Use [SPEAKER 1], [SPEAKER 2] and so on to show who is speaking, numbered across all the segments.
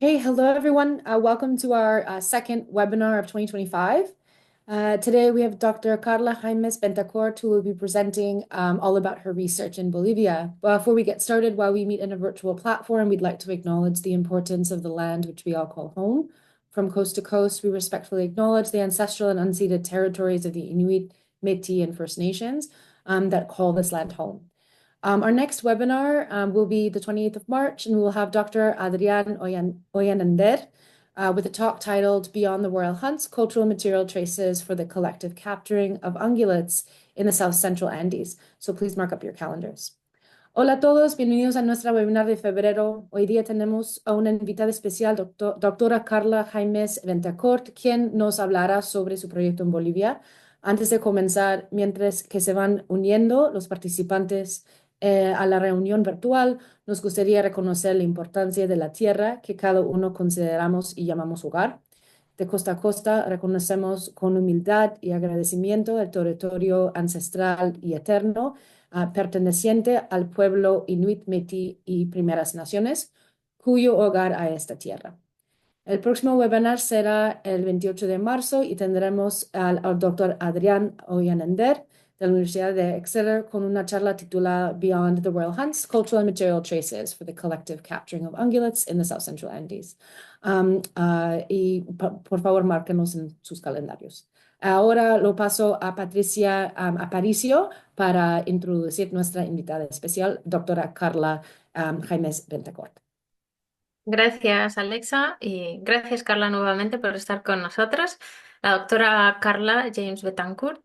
[SPEAKER 1] Hey, hello everyone. Welcome to our second webinar of 2025. Today we have Dr. Carla Jaimes Bentancort who will be presenting all about her research in Bolivia. Before we get started, while we meet in a virtual platform, we'd like to acknowledge the importance of the land which we all call home. From coast to coast, we respectfully acknowledge the ancestral and unceded territories of the Inuit, Métis, and First Nations that call this land home. Our next webinar will be the 28th of March, and we will have Dr. Adrián Ollanander with a talk titled Beyond the Royal Hunts, Cultural Material Traces for the Collective Capturing of Ungulates in the South Central Andes. So please mark up your calendars. Hola a todos, bienvenidos a nuestra webinar de febrero. Hoy día tenemos a una invitada especial, doctora Carla Jaimes Bentancort, quien nos hablará sobre su proyecto en Bolivia. Antes de comenzar, mientras que se van uniendo los participantes a la reunión virtual, nos gustaría reconocer la importancia de la tierra que cada uno consideramos y llamamos hogar. De costa a costa, reconocemos con humildad y agradecimiento el territorio ancestral y eterno perteneciente al pueblo Inuit, Métis y Primeras Naciones, cuyo hogar a esta tierra. El próximo webinar será el 28 de marzo y tendremos al doctor Adrián Ollanander de la Universidad de Exeter con una charla titulada Beyond the Royal Hunts, Cultural and Material Traces for the Collective Capturing of Ungulates in the South Central Andes. Por favor, márquenos en sus calendarios. Ahora lo paso a Patricia Aparicio para introducir nuestra invitada especial, doctora Carla Jaimes Bentancort.
[SPEAKER 2] Gracias, Alexa, y gracias, Carla, nuevamente por estar con nosotros. La doctora Carla James Betancur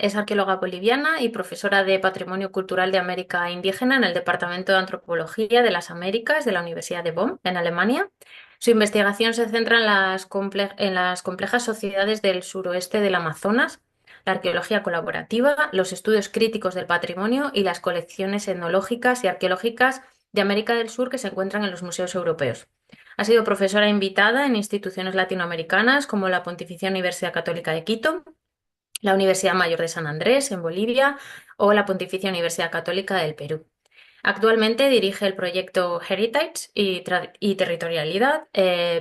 [SPEAKER 2] es arqueóloga boliviana y profesora de Patrimonio Cultural de América Indígena en el Departamento de Antropología de las Américas de la Universidad de Bonn, en Alemania. Su investigación se centra en las complejas sociedades del suroeste del Amazonas, la arqueología colaborativa, los estudios críticos del patrimonio y las colecciones etnológicas y arqueológicas de América del Sur que se encuentran en los museos europeos. Ha sido profesora invitada en instituciones latinoamericanas como la Pontificia Universidad Católica de Quito, la Universidad Mayor de San Andrés en Bolivia o la Pontificia Universidad Católica del Perú. Actualmente dirige el proyecto Heritage y Territorialidad,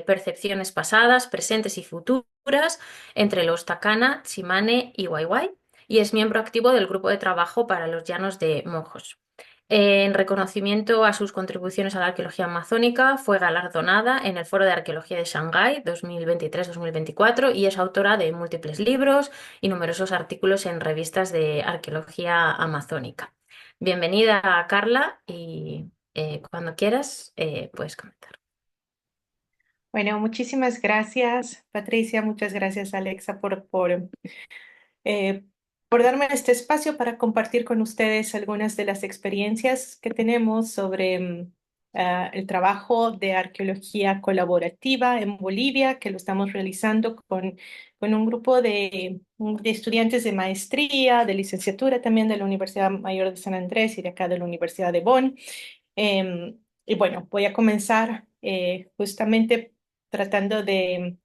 [SPEAKER 2] percepciones pasadas, presentes y futuras entre los Takana, Tsimane y Waiwai, y es miembro activo del Grupo de Trabajo para los Llanos de Mojos. En reconocimiento a sus contribuciones a la arqueología amazónica, fue galardonada en el Foro de Arqueología de Shanghái 2023-2024 y es autora de múltiples libros y numerosos artículos en revistas de arqueología amazónica. Bienvenida, Carla, y cuando quieras puedes comentar.
[SPEAKER 3] Bueno, muchísimas gracias, Patricia. Muchas gracias, Alexa, por darme este espacio para compartir con ustedes algunas de las experiencias que tenemos sobre el trabajo de arqueología colaborativa en Bolivia, que lo estamos realizando con un grupo de estudiantes de maestría, de licenciatura también de la Universidad Mayor de San Andrés y de acá de la Universidad de Bonn. Y bueno, voy a comenzar justamente tratando de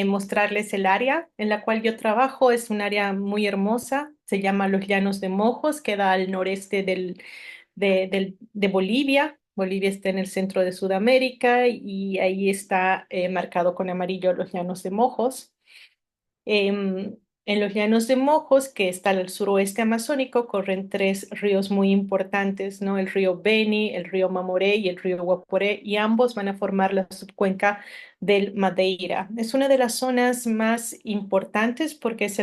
[SPEAKER 3] mostrarles el área en la cual yo trabajo. Es un área muy hermosa, se llama Los Llanos de Mojos, queda al noreste de Bolivia. Bolivia está en el centro de Sudamérica y ahí está marcado con amarillo Los Llanos de Mojos. En los Llanos de Mojos, que está al suroeste amazónico, corren tres ríos muy importantes, ¿no? El río Beni, el río Mamoré y el río Guaporé, y ambos van a formar la subcuenca del Madeira. Es una de las zonas más importantes porque es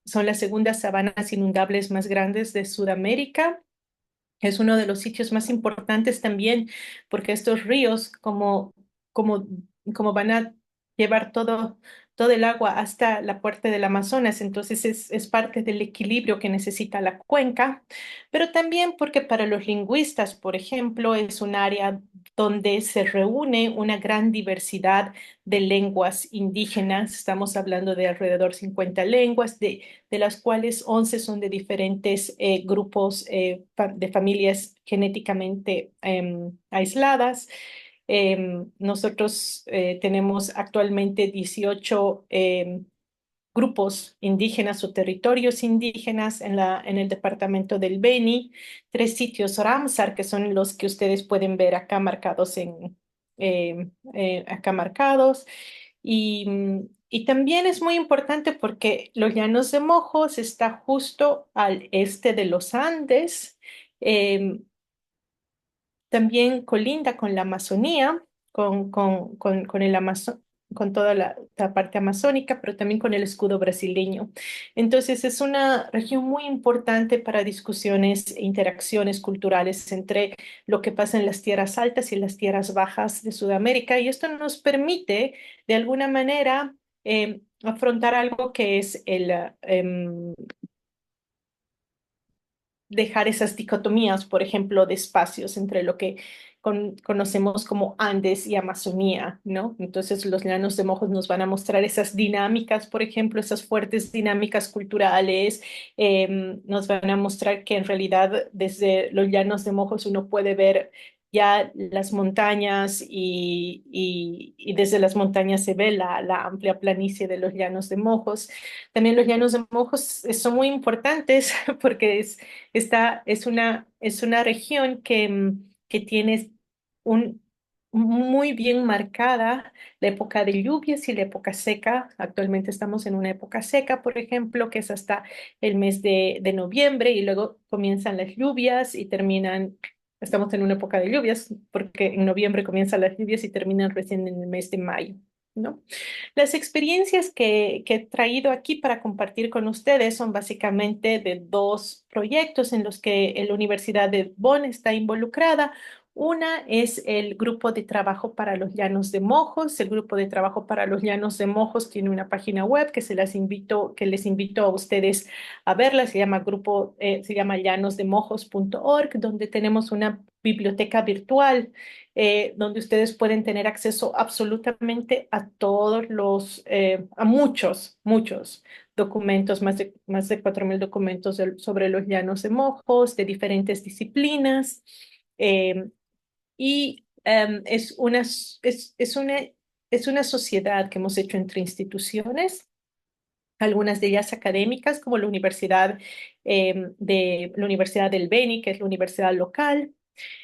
[SPEAKER 3] son las segundas sabanas inundables más grandes de Sudamérica. Es uno de los sitios más importantes también porque estos ríos, como, como van a llevar todo el agua hasta la puerta del Amazonas, entonces es parte del equilibrio que necesita la cuenca, pero también porque para los lingüistas, por ejemplo, es un área donde se reúne una gran diversidad de lenguas indígenas. Estamos hablando de alrededor 50 lenguas, de las cuales 11 son de diferentes grupos de familias genéticamente aisladas. Nosotros tenemos actualmente 18 grupos indígenas o territorios indígenas en el departamento del Beni, tres sitios Ramsar, que son los que ustedes pueden ver acá marcados acá marcados. Y también es muy importante porque los Llanos de Mojos está justo al este de los Andes. em, También colinda con la Amazonía, con el con toda la parte amazónica, pero también con el escudo brasileño. Entonces es una región muy importante para discusiones e interacciones culturales entre lo que pasa en las tierras altas y las tierras bajas de Sudamérica. Y esto nos permite, de alguna manera, afrontar algo que es dejar esas dicotomías, por ejemplo, de espacios entre lo que conocemos como Andes y Amazonía, ¿no? Entonces los llanos de Mojos nos van a mostrar esas dinámicas, por ejemplo, esas fuertes dinámicas culturales, nos van a mostrar que en realidad desde los llanos de Mojos uno puede ver ya las montañas y desde las montañas se ve la amplia planicie de los llanos de Mojos. También los llanos de Mojos son muy importantes porque es una región que tiene un, muy bien marcada la época de lluvias y la época seca. Actualmente estamos en una época seca, por ejemplo, que es hasta el mes de noviembre y luego comienzan las lluvias y terminan. Estamos en una época de lluvias porque en noviembre comienzan las lluvias y terminan recién en el mes de mayo, ¿no? Las experiencias que he traído aquí para compartir con ustedes son básicamente de dos proyectos en los que la Universidad de Bonn está involucrada. Una es el grupo de trabajo para los llanos de Mojos. El grupo de trabajo para los llanos de Mojos tiene una página web que les invito a ustedes a verla. Se llama llanosdemojos.org, donde tenemos una biblioteca virtual donde ustedes pueden tener acceso absolutamente a a muchos documentos, más de 4.000 documentos sobre los llanos de Mojos, de diferentes disciplinas. eh, es una sociedad que hemos hecho entre instituciones, algunas de ellas académicas, como la Universidad del Beni, que es la universidad local.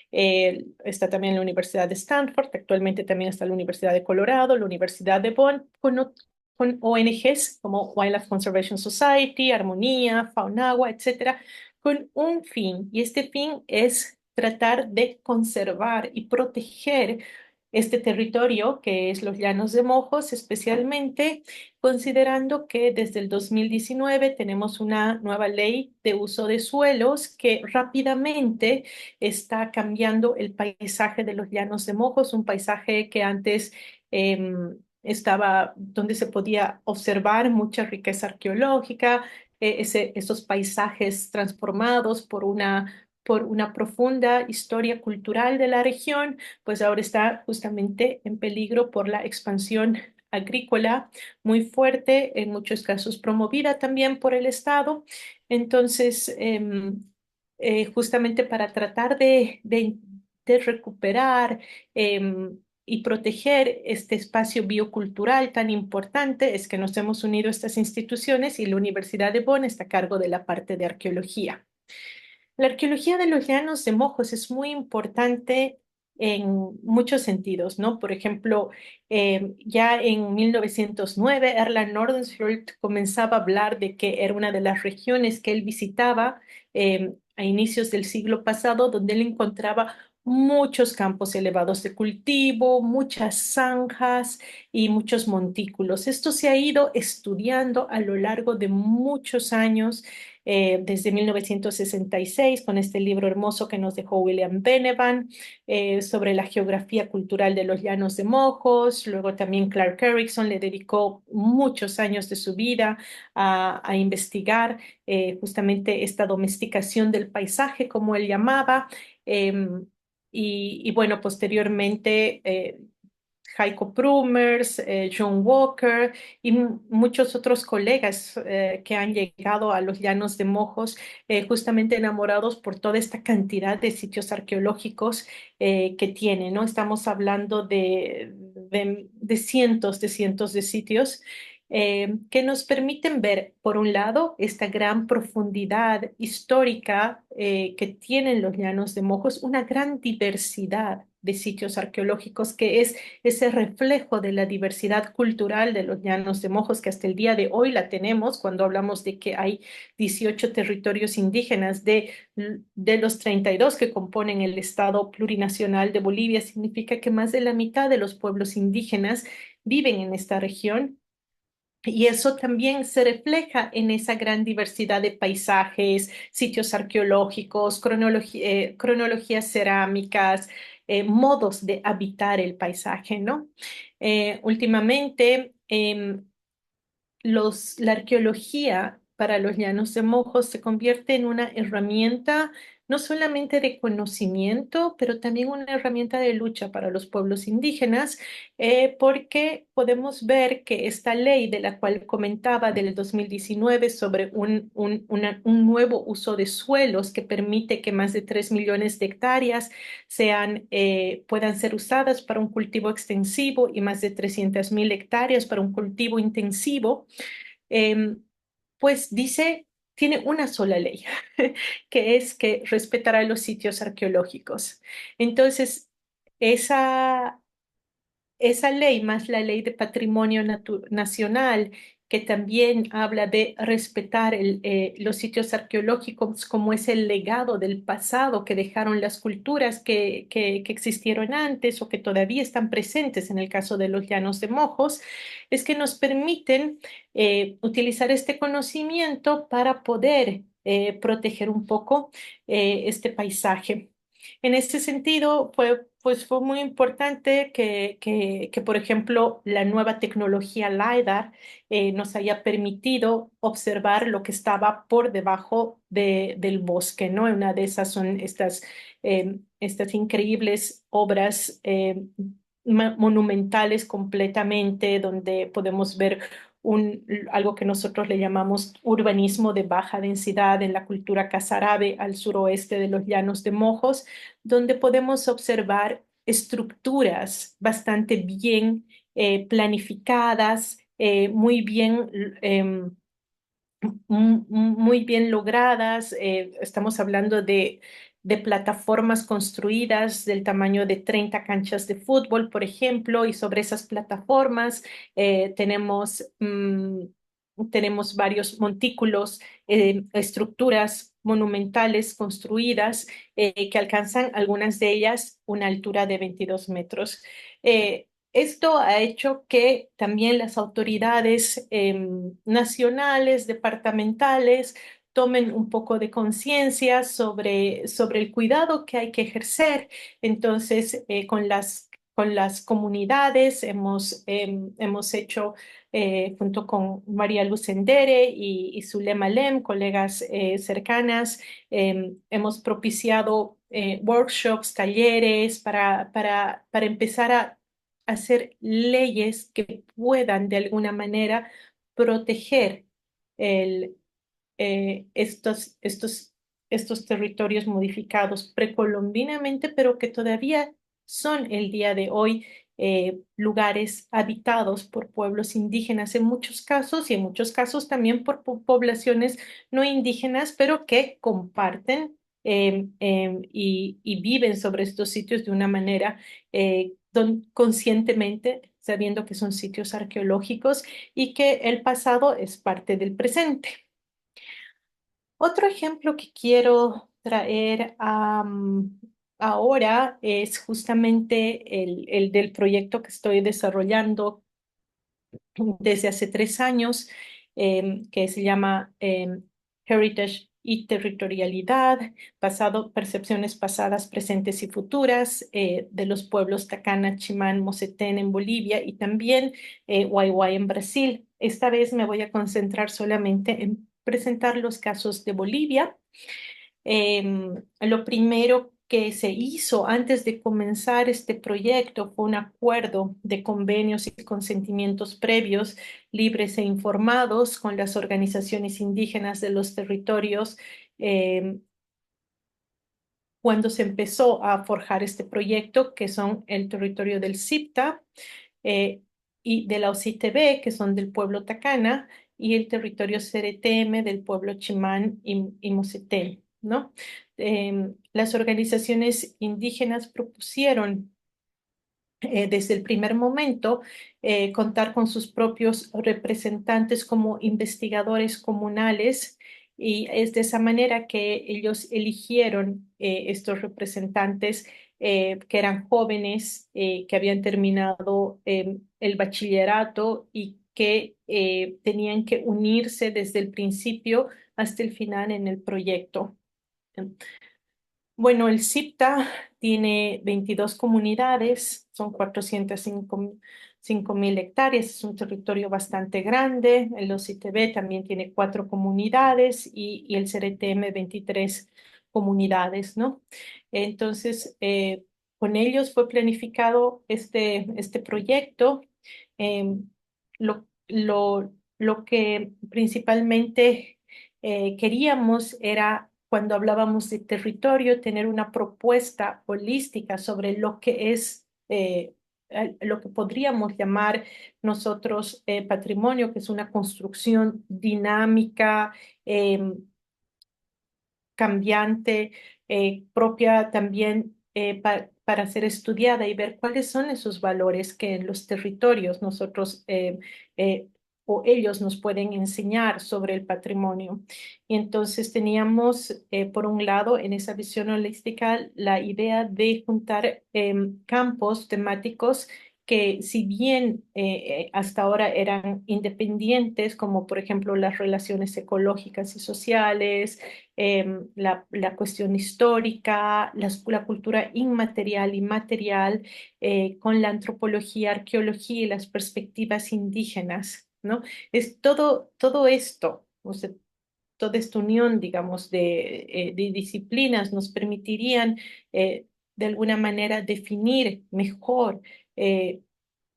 [SPEAKER 3] Está también la Universidad de Stanford, actualmente también está la Universidad de Colorado, la Universidad de Bonn, con ONGs como Wildlife Conservation Society, Armonía, Faunagua, etcétera, con un fin, y este fin es tratar de conservar y proteger este territorio que es los Llanos de Mojos, especialmente considerando que desde el 2019 tenemos una nueva ley de uso de suelos que rápidamente está cambiando el paisaje de los Llanos de Mojos, un paisaje que antes estaba donde se podía observar mucha riqueza arqueológica, esos paisajes transformados por una profunda historia cultural de la región, pues ahora está justamente en peligro por la expansión agrícola muy fuerte, en muchos casos promovida también por el Estado. Entonces, justamente para tratar de recuperar y proteger este espacio biocultural tan importante, es que nos hemos unido a estas instituciones y la Universidad de Bonn está a cargo de la parte de arqueología. La arqueología de los llanos de Mojos es muy importante en muchos sentidos, ¿no? Por ejemplo, ya en 1909, Erland Nordenskiöld comenzaba a hablar de que era una de las regiones que él visitaba a inicios del siglo pasado, donde él encontraba muchos campos elevados de cultivo, muchas zanjas y muchos montículos. Esto se ha ido estudiando a lo largo de muchos años desde 1966 con este libro hermoso que nos dejó William Benevan sobre la geografía cultural de los Llanos de Mojos. Luego también Clark Erickson le dedicó muchos años de su vida a investigar justamente esta domesticación del paisaje, como él llamaba. em, y bueno, posteriormente Heiko Brumers, John Walker y muchos otros colegas que han llegado a los Llanos de Mojos, justamente enamorados por toda esta cantidad de sitios arqueológicos que tiene, ¿no? Estamos hablando de cientos de sitios que nos permiten ver, por un lado, esta gran profundidad histórica que tienen los Llanos de Mojos, una gran diversidad de sitios arqueológicos, que es ese reflejo de la diversidad cultural de los Llanos de Mojos, que hasta el día de hoy la tenemos cuando hablamos de que hay 18 territorios indígenas de los 32 que componen el Estado plurinacional de Bolivia. Significa que más de la mitad de los pueblos indígenas viven en esta región. Y eso también se refleja en esa gran diversidad de paisajes, sitios arqueológicos, cronologías cerámicas, modos de habitar el paisaje, ¿no? Últimamente, la arqueología para los Llanos de Mojos se convierte en una herramienta no solamente de conocimiento, pero también una herramienta de lucha para los pueblos indígenas, porque podemos ver que esta ley de la cual comentaba del 2019 sobre un nuevo uso de suelos que permite que más de 3 millones de hectáreas puedan ser usadas para un cultivo extensivo y más de 300.000 hectáreas para un cultivo intensivo, em, pues tiene una sola ley, que es que respetará los sitios arqueológicos. Entonces, esa, esa ley, más la ley de patrimonio nacional, que también habla de respetar los sitios arqueológicos como es el legado del pasado que dejaron las culturas que existieron antes o que todavía están presentes en el caso de los Llanos de Mojos, es que nos permiten utilizar este conocimiento para poder proteger un poco este paisaje. En ese sentido, fue muy importante que, por ejemplo, la nueva tecnología LiDAR nos haya permitido observar lo que estaba por debajo del bosque, ¿no? Una de esas son estas increíbles obras monumentales completamente, donde podemos ver algo que nosotros le llamamos urbanismo de baja densidad en la cultura casarábe al suroeste de los Llanos de Mojos, donde podemos observar estructuras bastante bien planificadas, muy bien logradas. Estamos hablando de plataformas construidas del tamaño de 30 canchas de fútbol, por ejemplo, y sobre esas plataformas tenemos varios montículos, estructuras monumentales construidas que alcanzan algunas de ellas una altura de 22 metros. Esto ha hecho que también las autoridades nacionales, departamentales, tomen un poco de conciencia sobre el cuidado que hay que ejercer. Entonces, con las comunidades hemos hecho, junto con María Luz Endere y Zulema Lem, colegas cercanas, hemos propiciado workshops, talleres para empezar a hacer leyes que puedan de alguna manera proteger el, estos territorios modificados precolombinamente, pero que todavía son el día de hoy lugares habitados por pueblos indígenas en muchos casos y en muchos casos también por poblaciones no indígenas, pero que comparten y viven sobre estos sitios de una manera conscientemente, sabiendo que son sitios arqueológicos y que el pasado es parte del presente. Otro ejemplo que quiero traer ahora es justamente el del proyecto que estoy desarrollando desde hace 3 años, que se llama Heritage y Territorialidad, percepciones pasadas, presentes y futuras de los pueblos Tacana, Chimán, Mocetén en Bolivia y también Waiwai en Brasil. Esta vez me voy a concentrar solamente en presentar los casos de Bolivia. Lo primero que se hizo antes de comenzar este proyecto fue un acuerdo de convenios y consentimientos previos, libres e informados con las organizaciones indígenas de los territorios cuando se empezó a forjar este proyecto, que son el territorio del CIPTA y de la OCITB, que son del pueblo Tacana, y el territorio CRTM del pueblo Chimán y Mocetén, ¿no? Las organizaciones indígenas propusieron desde el primer momento, contar con sus propios representantes como investigadores comunales, y es de esa manera que ellos eligieron estos representantes que eran jóvenes, que habían terminado el bachillerato y que tenían que unirse desde el principio hasta el final en el proyecto. Bueno, el CIPTA tiene 22 comunidades, son 405.000 hectáreas, es un territorio bastante grande. El OCTB también tiene 4 comunidades y el CRTM 23 comunidades, ¿no? Entonces, con ellos fue planificado este proyecto. Em, lo que principalmente queríamos era, cuando hablábamos de territorio, tener una propuesta holística sobre lo que es lo que podríamos llamar nosotros patrimonio, que es una construcción dinámica, cambiante, propia también para ser estudiada y ver cuáles son esos valores que en los territorios nosotros eh, o ellos nos pueden enseñar sobre el patrimonio. Y entonces teníamos, por un lado, en esa visión holística, la idea de juntar campos temáticos que, si bien hasta ahora eran independientes, como por ejemplo las relaciones ecológicas y sociales, la cuestión histórica, la cultura inmaterial y material, con la antropología, arqueología y las perspectivas indígenas, ¿no? Es todo esto, o sea, toda esta unión, digamos, de disciplinas nos permitirían de alguna manera definir mejor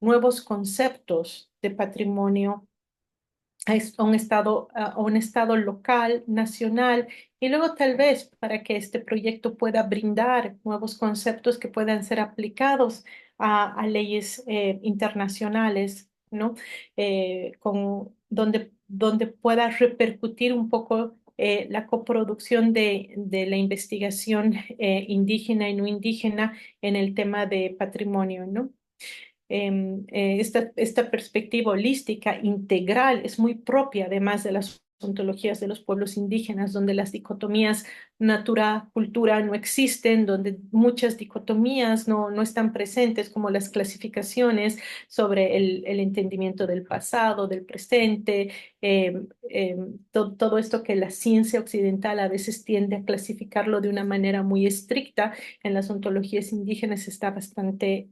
[SPEAKER 3] nuevos conceptos de patrimonio a un estado local, nacional, y luego tal vez para que este proyecto pueda brindar nuevos conceptos que puedan ser aplicados a leyes internacionales, ¿no? Donde pueda repercutir un poco la coproducción de la investigación indígena y no indígena en el tema de patrimonio, ¿no? Esta perspectiva holística, integral, es muy propia además de las ontologías de los pueblos indígenas, donde las dicotomías natura, cultura no existen, donde muchas dicotomías no están presentes, como las clasificaciones sobre el entendimiento del pasado, del presente, todo esto que la ciencia occidental a veces tiende a clasificarlo de una manera muy estricta. En las ontologías indígenas está bastante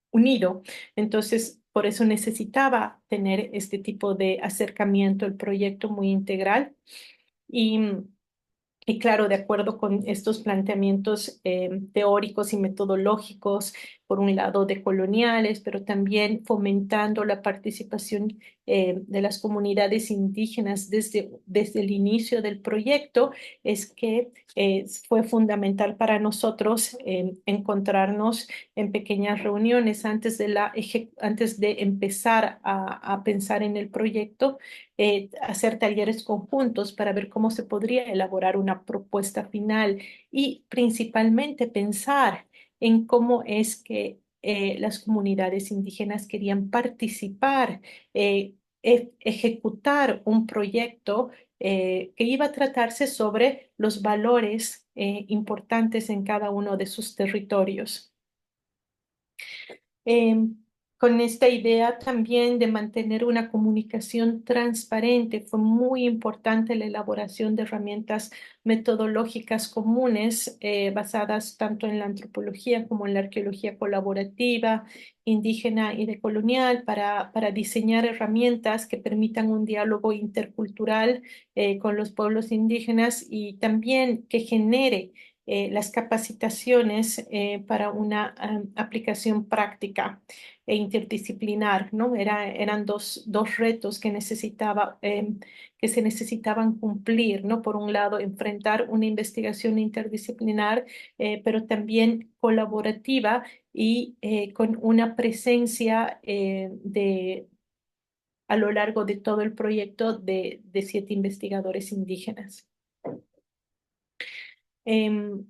[SPEAKER 3] unido. Entonces, por eso necesitaba tener este tipo de acercamiento, el proyecto muy integral. Y y claro, de acuerdo con estos planteamientos teóricos y metodológicos, por un lado decoloniales, pero también fomentando la participación de las comunidades indígenas desde el inicio del proyecto, es que fue fundamental para nosotros encontrarnos en pequeñas reuniones antes de empezar a pensar en el proyecto, hacer talleres conjuntos para ver cómo se podría elaborar una propuesta final y principalmente pensar en cómo es que las comunidades indígenas querían participar, ejecutar un proyecto que iba a tratarse sobre los valores importantes en cada uno de sus territorios. Em, con esta idea también de mantener una comunicación transparente, fue muy importante la elaboración de herramientas metodológicas comunes basadas tanto en la antropología como en la arqueología colaborativa, indígena y decolonial, para diseñar herramientas que permitan un diálogo intercultural con los pueblos indígenas y también que genere las capacitaciones para una aplicación práctica e interdisciplinar, ¿no? Eran dos retos que se necesitaban cumplir, ¿no? Por un lado, enfrentar una investigación interdisciplinar, pero también colaborativa y con una presencia a lo largo de todo el proyecto de 7 investigadores indígenas. Em,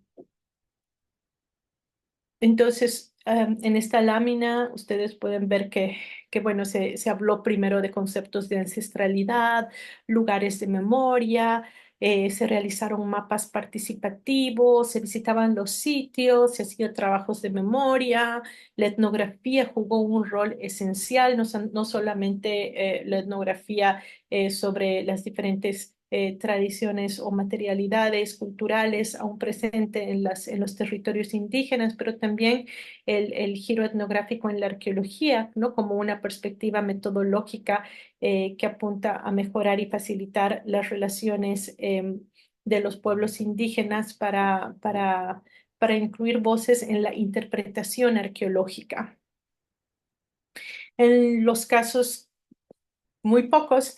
[SPEAKER 3] Entonces, en esta lámina ustedes pueden ver que bueno, se habló primero de conceptos de ancestralidad, lugares de memoria, se realizaron mapas participativos, se visitaban los sitios, se hacían trabajos de memoria, la etnografía jugó un rol esencial, no solamente la etnografía sobre las diferentes tradiciones o materialidades culturales aún presentes en los territorios indígenas, pero también el giro etnográfico en la arqueología, ¿no? Como una perspectiva metodológica que apunta a mejorar y facilitar las relaciones de los pueblos indígenas para incluir voces en la interpretación arqueológica. En los casos muy pocos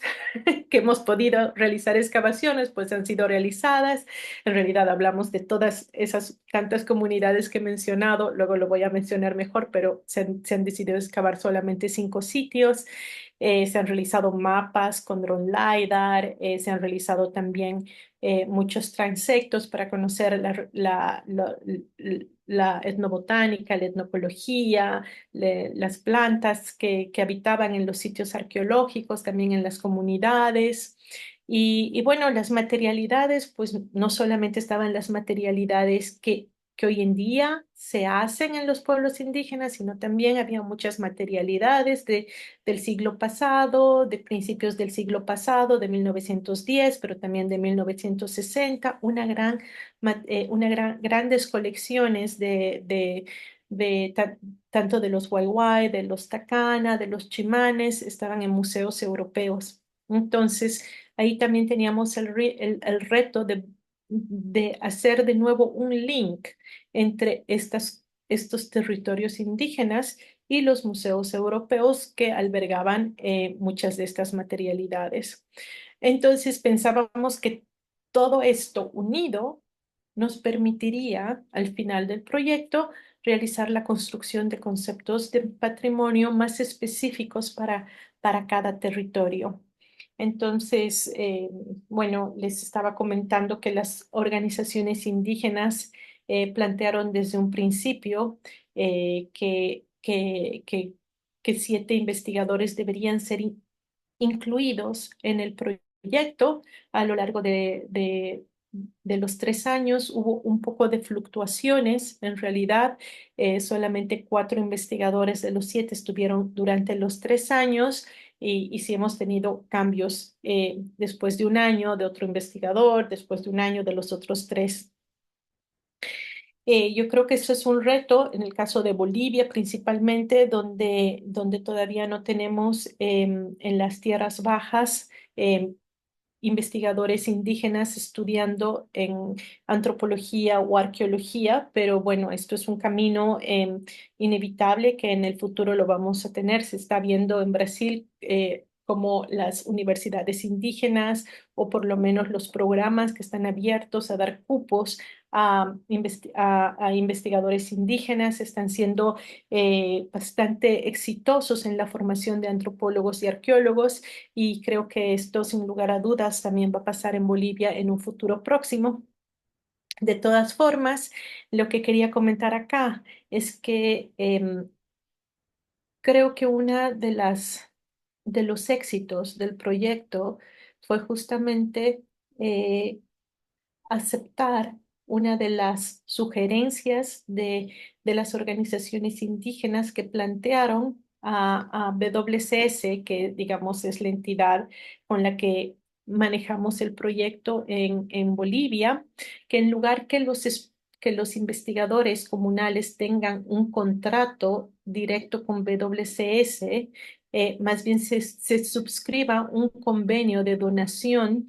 [SPEAKER 3] que hemos podido realizar excavaciones, pues han sido realizadas. En realidad hablamos de todas esas tantas comunidades que he mencionado, luego lo voy a mencionar mejor, pero se han decidido excavar solamente 5 sitios. Se han realizado mapas con dron LiDAR, se han realizado también muchos transectos para conocer la etnobotánica, la etnocología, las plantas que habitaban en los sitios arqueológicos, también en las comunidades. Y bueno, las materialidades, pues no solamente estaban las materialidades que hoy en día se hacen en los pueblos indígenas, sino también había muchas materialidades del siglo pasado, de principios del siglo pasado, de 1910, pero también de 1960, grandes colecciones tanto de los Waiwai, de los Takana, de los Chimanes, estaban en museos europeos. Entonces, ahí también teníamos el reto de hacer de nuevo un link entre estos territorios indígenas y los museos europeos que albergaban muchas de estas materialidades. Entonces pensábamos que todo esto unido nos permitiría al final del proyecto realizar la construcción de conceptos de patrimonio más específicos para cada territorio. Entonces, bueno, les estaba comentando que las organizaciones indígenas plantearon desde un principio que 7 investigadores deberían ser incluidos en el proyecto. A lo largo de los 3 años hubo un poco de fluctuaciones. En realidad, solamente 4 investigadores de los 7 estuvieron durante los 3 años. Y sí hemos tenido cambios después de un año de otro investigador, después de un año de los otros 3. Yo creo que eso es un reto en el caso de Bolivia principalmente, donde todavía no tenemos en las tierras bajas investigadores indígenas estudiando en antropología o arqueología, pero bueno, esto es un camino inevitable que en el futuro lo vamos a tener. Se está viendo en Brasil como las universidades indígenas o por lo menos los programas que están abiertos a dar cupos a investigadores indígenas están siendo bastante exitosos en la formación de antropólogos y arqueólogos y creo que esto sin lugar a dudas también va a pasar en Bolivia en un futuro próximo. De todas formas, lo que quería comentar acá es que creo que una de los éxitos del proyecto fue justamente eh, aceptar una de las sugerencias de las organizaciones indígenas que plantearon a WCS, que digamos es la entidad con la que manejamos el proyecto en Bolivia, que en lugar que los investigadores comunales tengan un contrato directo con WCS, más bien se suscriba un convenio de donación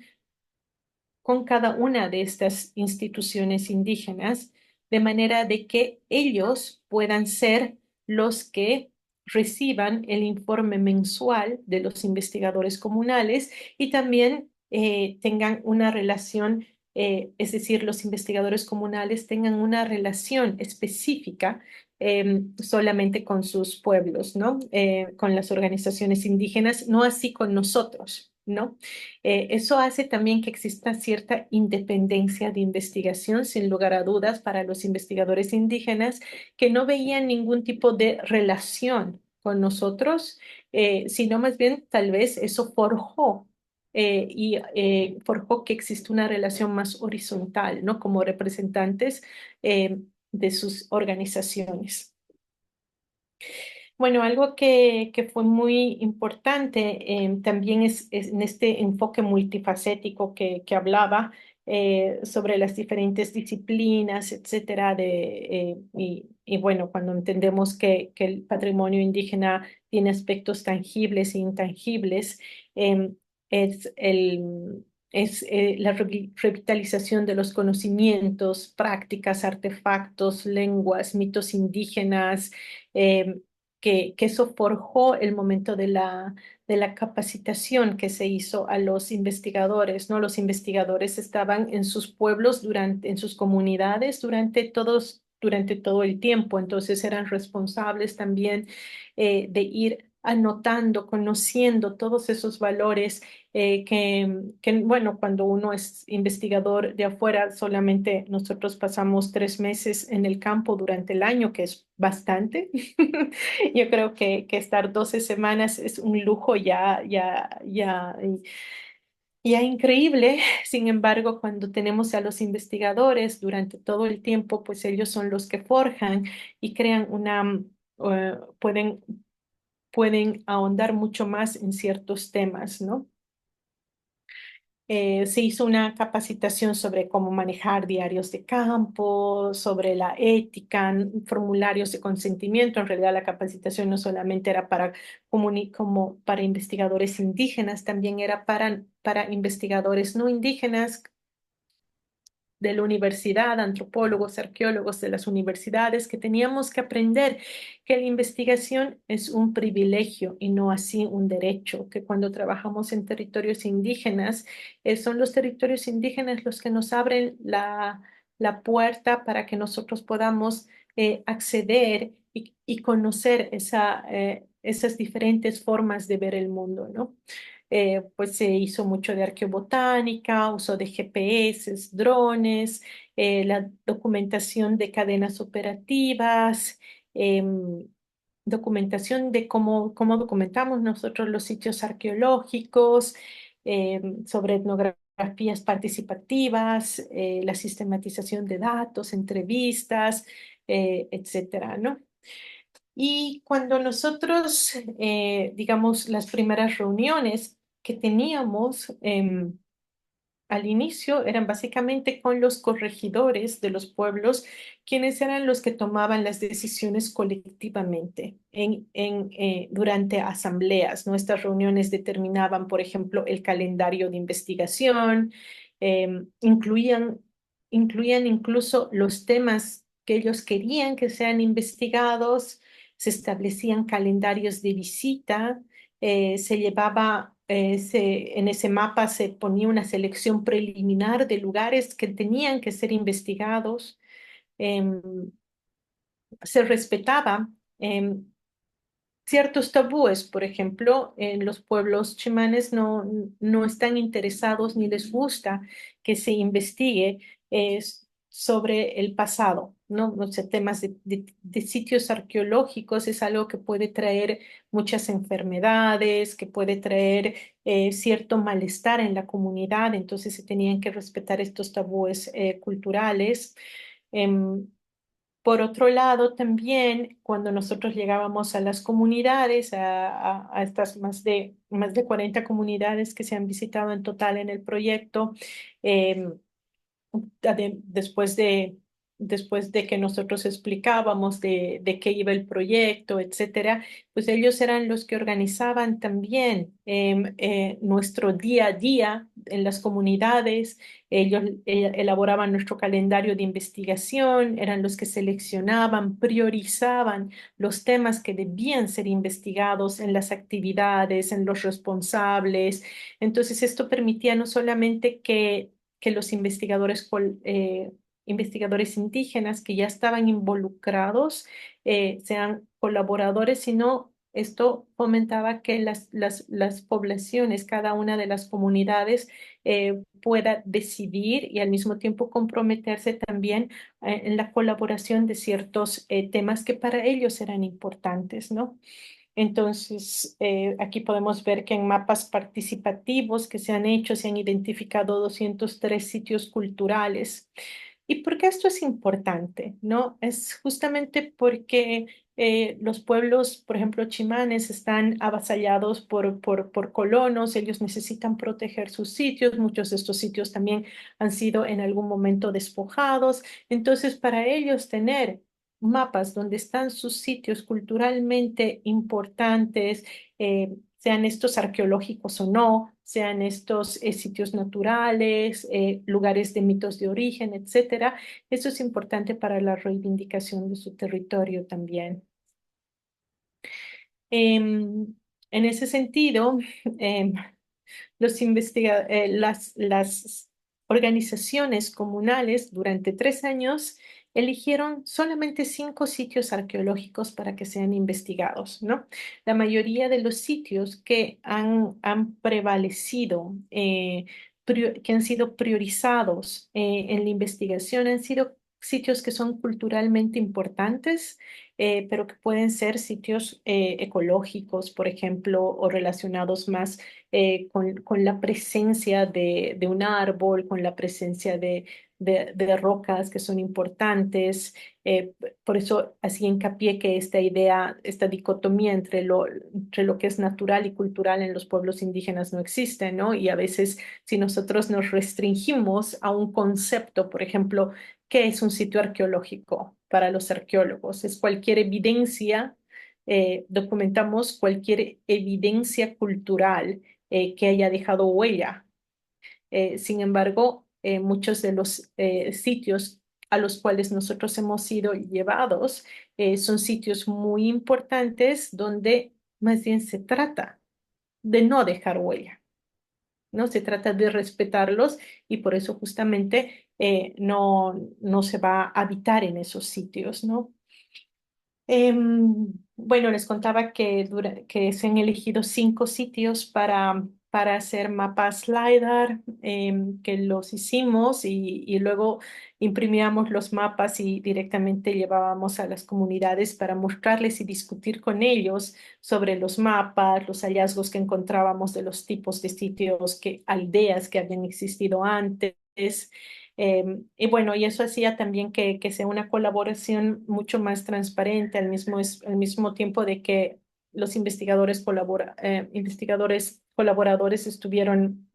[SPEAKER 3] con cada una de estas instituciones indígenas, de manera de que ellos puedan ser los que reciban el informe mensual de los investigadores comunales y también tengan una relación, es decir, los investigadores comunales tengan una relación específica solamente con sus pueblos, ¿no? Con las organizaciones indígenas, no así con nosotros. ¿no? Eso hace también que exista cierta independencia de investigación, sin lugar a dudas, para los investigadores indígenas que no veían ningún tipo de relación con nosotros, sino más bien tal vez eso forjó que existe una relación más horizontal, ¿no? Como representantes de sus organizaciones. Bueno, algo que fue muy importante también es en este enfoque multifacético que hablaba sobre las diferentes disciplinas, etcétera, y bueno, cuando entendemos que el patrimonio indígena tiene aspectos tangibles e intangibles, em, es la revitalización de los conocimientos, prácticas, artefactos, lenguas, mitos indígenas, em, que eso forjó el momento de la capacitación que se hizo a los investigadores, ¿no? Los investigadores estaban en sus pueblos, en sus comunidades durante todo el tiempo, entonces eran responsables también de ir anotando, conociendo todos esos valores bueno, cuando uno es investigador de afuera, solamente nosotros pasamos 3 meses en el campo durante el año, que es bastante. Yo creo que estar 12 semanas es un lujo ya increíble. Sin embargo, cuando tenemos a los investigadores durante todo el tiempo, pues ellos son los que forjan y crean pueden ahondar mucho más en ciertos temas, ¿no? Se hizo una capacitación sobre cómo manejar diarios de campo, sobre la ética, formularios de consentimiento. En realidad, la capacitación no solamente era como para investigadores indígenas, también era para investigadores no indígenas de la universidad, antropólogos, arqueólogos de las universidades, que teníamos que aprender que la investigación es un privilegio y no así un derecho, que cuando trabajamos en territorios indígenas, son los territorios indígenas los que nos abren la puerta para que nosotros podamos acceder y conocer esas diferentes formas de ver el mundo, ¿no? Pues se hizo mucho de arqueobotánica, uso de GPS, drones, la documentación de cadenas operativas, em, documentación de cómo documentamos nosotros los sitios arqueológicos, sobre etnografías participativas, la sistematización de datos, entrevistas, etcétera, ¿no? Y cuando nosotros, digamos, las primeras reuniones que teníamos al inicio eran básicamente con los corregidores de los pueblos, quienes eran los que tomaban las decisiones colectivamente durante asambleas. Nuestras reuniones determinaban, por ejemplo, el calendario de investigación, incluían incluso los temas que ellos querían que sean investigados, se establecían calendarios de visita, se llevaba, en ese mapa se ponía una selección preliminar de lugares que tenían que ser investigados, em, se respetaba ciertos tabúes. Por ejemplo, en los pueblos chimanes no están interesados ni les gusta que se investigue sobre el pasado, ¿no? O sea, temas de sitios arqueológicos es algo que puede traer muchas enfermedades, que puede traer cierto malestar en la comunidad, entonces se tenían que respetar estos tabúes culturales. Em, por otro lado, también cuando nosotros llegábamos a las comunidades, a estas más de 40 comunidades que se han visitado en total en el proyecto, em, después de que nosotros explicábamos de qué iba el proyecto, etcétera, pues ellos eran los que organizaban también nuestro día a día en las comunidades. Ellos elaboraban nuestro calendario de investigación, eran los que seleccionaban, priorizaban los temas que debían ser investigados en las actividades, en los responsables. Entonces, esto permitía no solamente que los investigadores indígenas que ya estaban involucrados sean colaboradores, sino Esto fomentaba que las poblaciones, cada una de las comunidades, pueda decidir y al mismo tiempo comprometerse también en la colaboración de ciertos temas que para ellos eran importantes, ¿no? Entonces, aquí podemos ver que en mapas participativos que se han hecho, se han identificado 203 sitios culturales. ¿Y por qué esto es importante? ¿No? Es justamente porque los pueblos, por ejemplo, chimanes, están avasallados por colonos, ellos necesitan proteger sus sitios, muchos de estos sitios también han sido en algún momento despojados. Entonces, para ellos tener mapas donde están sus sitios culturalmente importantes, sean estos arqueológicos o no, sean estos sitios naturales, lugares de mitos de origen, etcétera. Eso es importante para la reivindicación de su territorio también. En ese sentido, em, las organizaciones comunales durante 3 años eligieron solamente 5 sitios arqueológicos para que sean investigados, ¿no? La mayoría de los sitios que han prevalecido, que han sido priorizados en la investigación han sido sitios que son culturalmente importantes, pero que pueden ser sitios ecológicos, por ejemplo, o relacionados más con la presencia de un árbol, con la presencia de rocas que son importantes. Por eso hacía hincapié que esta idea, esta dicotomía entre lo que es natural y cultural en los pueblos indígenas no existe, ¿no? Y a veces si nosotros nos restringimos a un concepto, por ejemplo, ¿qué es un sitio arqueológico para los arqueólogos? Es cualquier evidencia, documentamos cualquier evidencia cultural que haya dejado huella. Sin embargo, muchos de los sitios a los cuales nosotros hemos sido llevados son sitios muy importantes donde más bien se trata de no dejar huella, ¿no? Se trata de respetarlos y por eso justamente no se va a habitar en esos sitios, ¿no? Bueno, les contaba que se han elegido 5 sitios para hacer mapas LiDAR, que los hicimos y luego imprimíamos los mapas y directamente llevábamos a las comunidades para mostrarles y discutir con ellos sobre los mapas, los hallazgos que encontrábamos de los tipos de sitios, aldeas que habían existido antes. Y bueno, y eso hacía también que sea una colaboración mucho más transparente al mismo tiempo de que los investigadores colaboradores estuvieron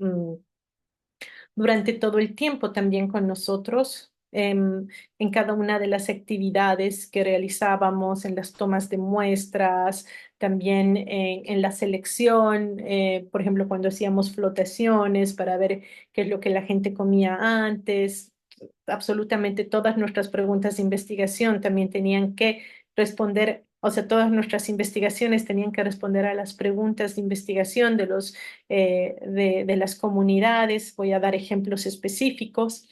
[SPEAKER 3] durante todo el tiempo también con nosotros en cada una de las actividades que realizábamos, en las tomas de muestras, también en la selección, por ejemplo, cuando hacíamos flotaciones para ver qué es lo que la gente comía antes. Absolutamente todas nuestras preguntas de investigación también tenían que responder, o sea, todas nuestras investigaciones tenían que responder a las preguntas de investigación de las comunidades. Voy a dar ejemplos específicos.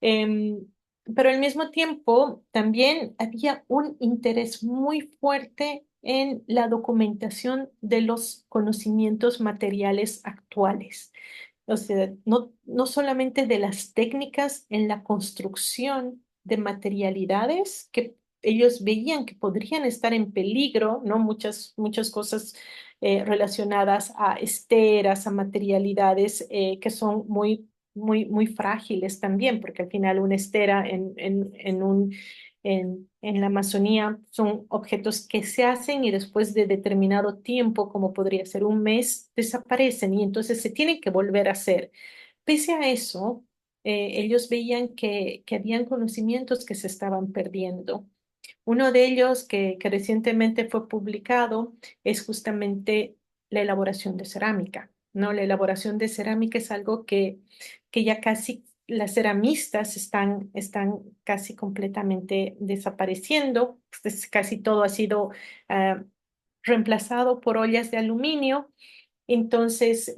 [SPEAKER 3] Em, pero al mismo tiempo también había un interés muy fuerte en la documentación de los conocimientos materiales actuales. O sea, no solamente de las técnicas en la construcción de materialidades que ellos veían que podrían estar en peligro, ¿no? Muchas cosas relacionadas a esteras, a materialidades que son muy frágiles también, porque al final una estera en la Amazonía son objetos que se hacen y después de determinado tiempo, como podría ser un mes, desaparecen y entonces se tienen que volver a hacer. Pese a eso, ellos veían que habían conocimientos que se estaban perdiendo. Uno de ellos que recientemente fue publicado es justamente la elaboración de cerámica, ¿no? La elaboración de cerámica es algo que ya casi las ceramistas están casi completamente desapareciendo. Pues, casi todo ha sido ah, reemplazado por ollas de aluminio. Entonces,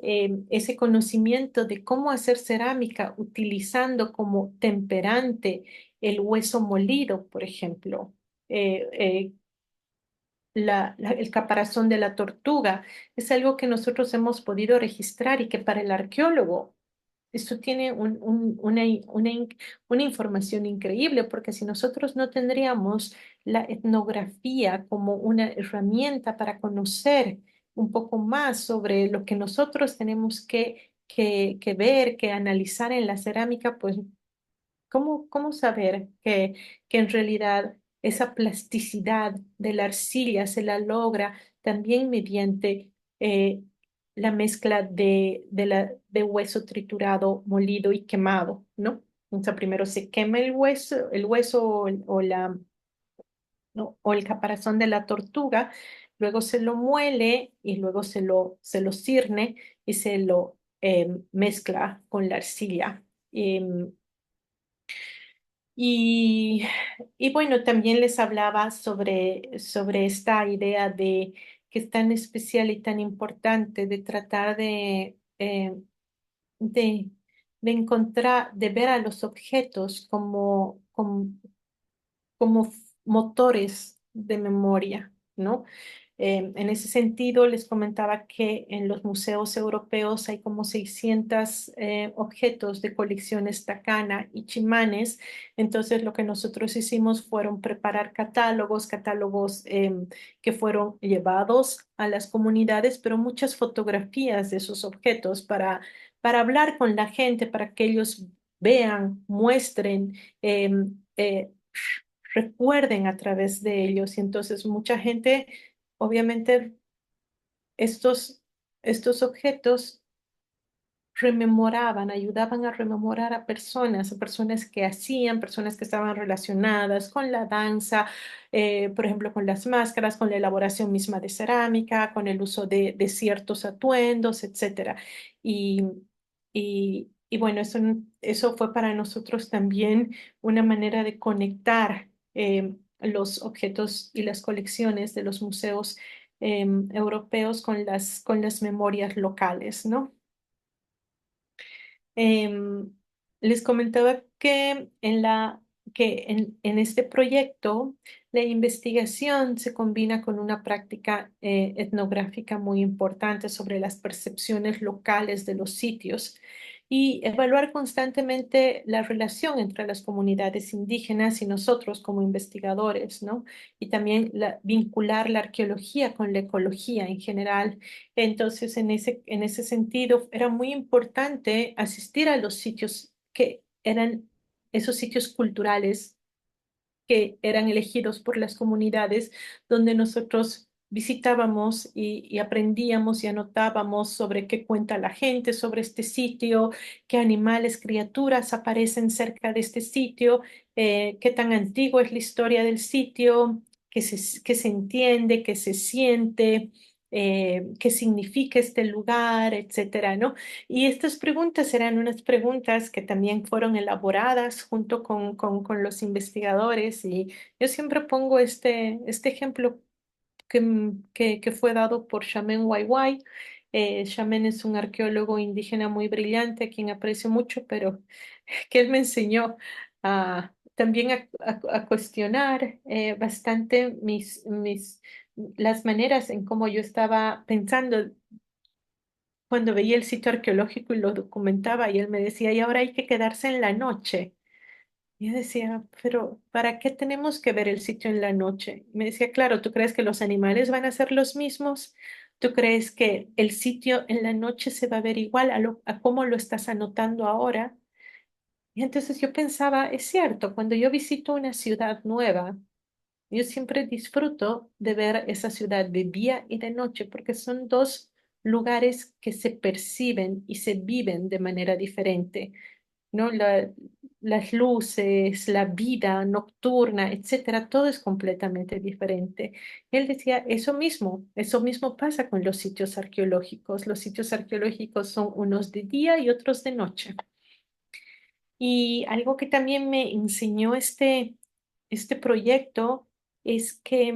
[SPEAKER 3] ese conocimiento de cómo hacer cerámica utilizando como temperante el hueso molido, por ejemplo, eh, eh, el caparazón de la tortuga. Es algo que nosotros hemos podido registrar y que para el arqueólogo esto tiene una información increíble, porque si nosotros no tendríamos la etnografía como una herramienta para conocer un poco más sobre lo que nosotros tenemos que ver, que analizar en la cerámica, pues ¿cómo saber que en realidad esa plasticidad de la arcilla se la logra también mediante eh, la mezcla de hueso triturado, molido y quemado, ¿no? O sea, primero se quema el hueso o el caparazón de la tortuga, luego se lo muele y luego se lo cirne y se lo mezcla con la arcilla. Y, y bueno, también les hablaba sobre esta idea de que es tan especial y tan importante de tratar de, de encontrar, de ver a los objetos como motores de memoria, ¿no? En ese sentido, les comentaba que en los museos europeos hay como 600 objetos de colecciones Takana y Chimanes. Entonces, lo que nosotros hicimos fueron preparar catálogos que fueron llevados a las comunidades, pero muchas fotografías de esos objetos para hablar con la gente, para que ellos vean, muestren. Recuerden a través de ellos. Y entonces mucha gente, obviamente, estos, estos objetos rememoraban, ayudaban a rememorar a personas que hacían, personas que estaban relacionadas con la danza, por ejemplo, con las máscaras, con la elaboración misma de cerámica, con el uso de ciertos atuendos, etcétera. Y, y bueno, eso fue para nosotros también una manera de conectar los objetos y las colecciones de los museos europeos con las memorias locales, ¿no? Em, Les comentaba que en este proyecto la investigación se combina con una práctica etnográfica muy importante sobre las percepciones locales de los sitios y evaluar constantemente la relación entre las comunidades indígenas y nosotros como investigadores, ¿no? Y también vincular la arqueología con la ecología en general. Entonces, en ese sentido, era muy importante asistir a los sitios que eran esos sitios culturales que eran elegidos por las comunidades, donde nosotros visitábamos y aprendíamos y anotábamos sobre qué cuenta la gente sobre este sitio, qué animales, criaturas aparecen cerca de este sitio, qué tan antigua es la historia del sitio, qué se entiende, qué se siente. Qué significa este lugar, etcétera, ¿no? Y estas preguntas eran unas preguntas que también fueron elaboradas junto con los investigadores y yo siempre pongo este ejemplo que fue dado por Chamen Waiwai. Chamen es un arqueólogo indígena muy brillante, a quien aprecio mucho, pero que él me enseñó también a cuestionar bastante las maneras en cómo yo estaba pensando cuando veía el sitio arqueológico y lo documentaba y él me decía, y ahora hay que quedarse en la noche. Y yo decía, pero ¿para qué tenemos que ver el sitio en la noche? Me decía, claro, ¿tú crees que los animales van a ser los mismos? ¿Tú crees que el sitio en la noche se va a ver igual a cómo lo estás anotando ahora? Y entonces yo pensaba, es cierto, cuando yo visito una ciudad nueva, yo siempre disfruto de ver esa ciudad de día y de noche porque son dos lugares que se perciben y se viven de manera diferente, ¿no? Las luces, la vida nocturna, etcétera, todo es completamente diferente. Él decía, eso mismo pasa con los sitios arqueológicos. Los sitios arqueológicos son unos de día y otros de noche. Y algo que también me enseñó este proyecto es que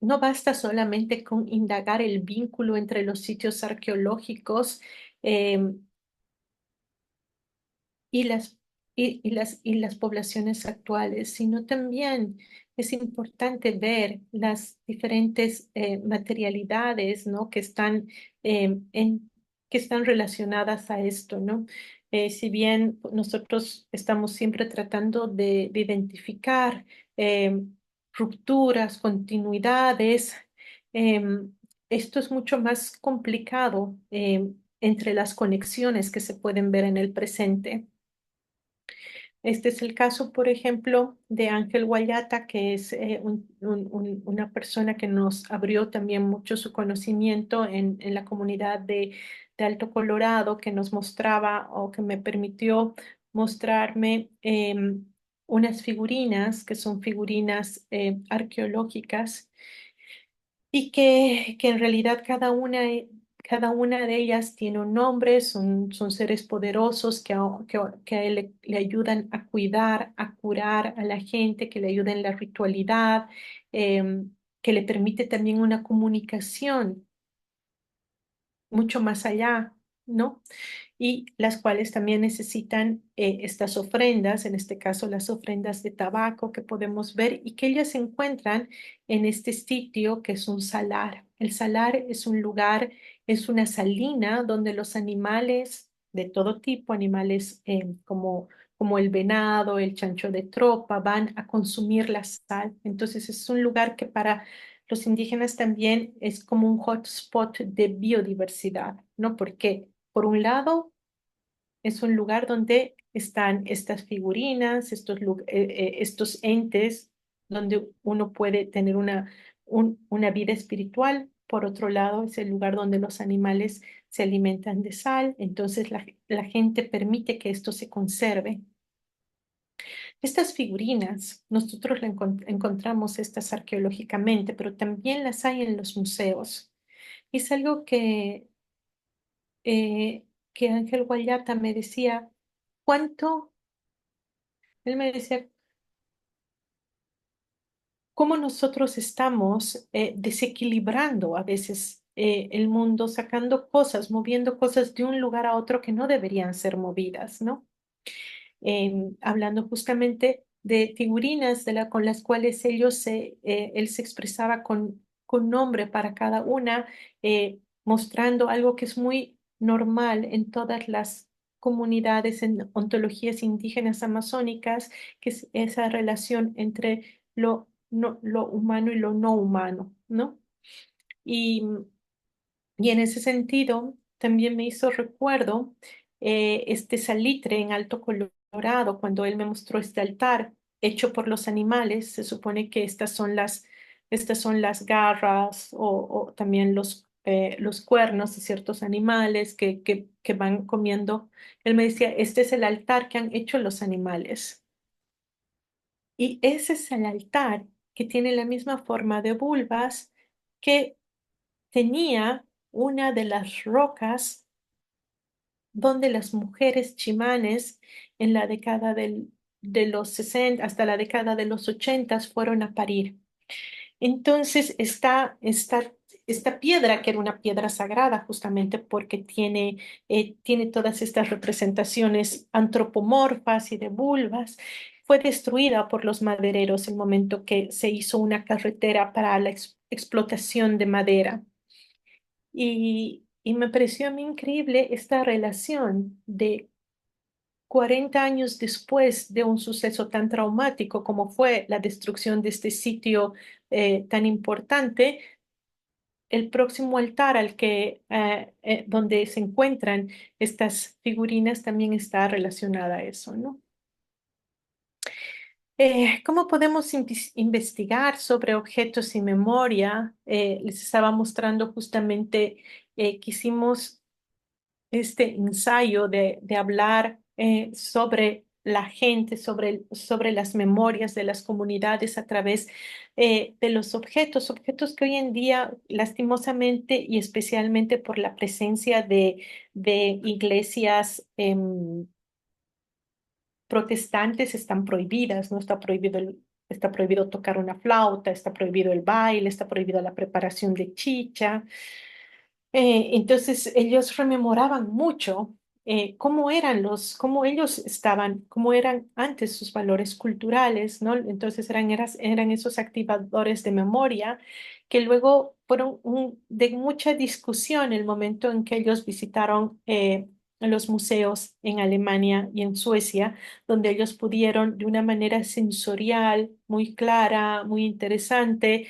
[SPEAKER 3] no basta solamente con indagar el vínculo entre los sitios arqueológicos em, y y las poblaciones actuales, sino también es importante ver las diferentes materialidades, ¿no? Que están relacionadas a esto, ¿no? Si bien nosotros estamos siempre tratando de identificar eh, rupturas, continuidades, esto es mucho más complicado entre las conexiones que se pueden ver en el presente. Este es el caso, por ejemplo, de Ángel Guayata, que es una persona que nos abrió también mucho su conocimiento en la comunidad de Alto Colorado, que nos mostraba o que me permitió mostrarme unas figurinas, que son figurinas arqueológicas y que en realidad cada una de ellas tiene un nombre, son seres poderosos que a él le ayudan a cuidar, a curar a la gente, que le ayudan en la ritualidad, que le permite también una comunicación mucho más allá, ¿no? Y las cuales también necesitan estas ofrendas, en este caso las ofrendas de tabaco que podemos ver y que ellas se encuentran en este sitio que es un salar. El salar es un lugar, es una salina donde los animales de todo tipo, animales como el venado, el chancho de tropa, van a consumir la sal. Entonces es un lugar que para los indígenas también es como un hotspot de biodiversidad, ¿no? Porque por un lado es un lugar donde están estas figurinas, estos entes, donde uno puede tener una vida espiritual. Por otro lado, es el lugar donde los animales se alimentan de sal, entonces la gente permite que esto se conserve. Estas figurinas, nosotros encontramos estas arqueológicamente, pero también las hay en los museos. Es algo eh, que Ángel Guayata me decía, ¿cuánto? Él me decía, ¿cómo nosotros estamos desequilibrando a veces el mundo, sacando cosas, moviendo cosas de un lugar a otro que no deberían ser movidas, ¿no? Hablando justamente de figurinas con las cuales él se expresaba con nombre para cada una, mostrando algo que es muy normal en todas las comunidades, en ontologías indígenas amazónicas, que es esa relación entre lo humano y lo no humano, ¿no? Y y en ese sentido, también me hizo recuerdo este salitre en Alto Colorado, cuando él me mostró este altar hecho por los animales. Se supone que estas son las garras o también los cuernos de ciertos animales que van comiendo. Él me decía, este es el altar que han hecho los animales. Y ese es el altar que tiene la misma forma de vulvas que tenía una de las rocas donde las mujeres chimanes en la década de los 60 hasta la década de los 80 fueron a parir. Entonces, esta piedra, que era una piedra sagrada justamente porque tiene todas estas representaciones antropomorfas y de vulvas, fue destruida por los madereros el momento que se hizo una carretera para la explotación de madera. Y me pareció a mí increíble esta relación de 40 años después de un suceso tan traumático como fue la destrucción de este sitio tan importante, el próximo altar donde se encuentran estas figurinas también está relacionada a eso, ¿no? ¿Cómo podemos investigar sobre objetos y memoria? Les estaba mostrando justamente que hicimos este ensayo de hablar sobre la gente, sobre las memorias de las comunidades a través de los objetos que hoy en día, lastimosamente y especialmente por la presencia de iglesias protestantes, están prohibidas, ¿no? Está prohibido tocar una flauta, está prohibido el baile, está prohibida la preparación de chicha. Entonces ellos rememoraban mucho cómo ellos estaban, cómo eran antes sus valores culturales, ¿no? Entonces eran esos activadores de memoria que luego fueron de mucha discusión el momento en que ellos visitaron los museos en Alemania y en Suecia, donde ellos pudieron de una manera sensorial, muy clara, muy interesante,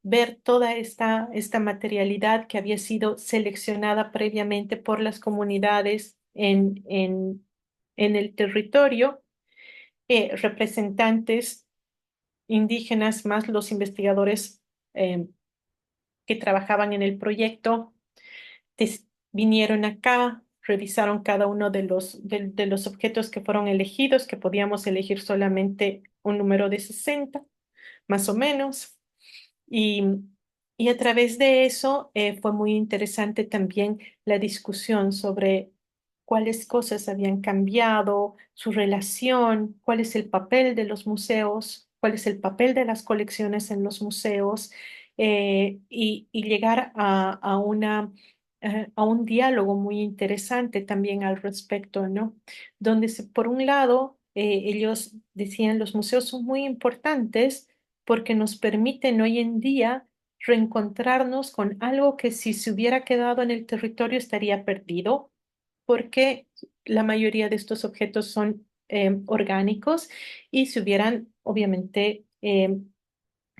[SPEAKER 3] ver toda esta materialidad que había sido seleccionada previamente por las comunidades en el territorio, representantes indígenas más los investigadores eh, que trabajaban en el proyecto vinieron acá, revisaron cada uno de los objetos que fueron elegidos, que podíamos elegir solamente un número de 60 más o menos. Y, y a través de eso fue muy interesante también la discusión sobre cuáles cosas habían cambiado, su relación, cuál es el papel de los museos, cuál es el papel de las colecciones en los museos, y llegar a un diálogo muy interesante también al respecto, ¿no? Donde por un lado, ellos decían los museos son muy importantes porque nos permiten hoy en día reencontrarnos con algo que si se hubiera quedado en el territorio estaría perdido, porque la mayoría de estos objetos son orgánicos y se hubieran, obviamente,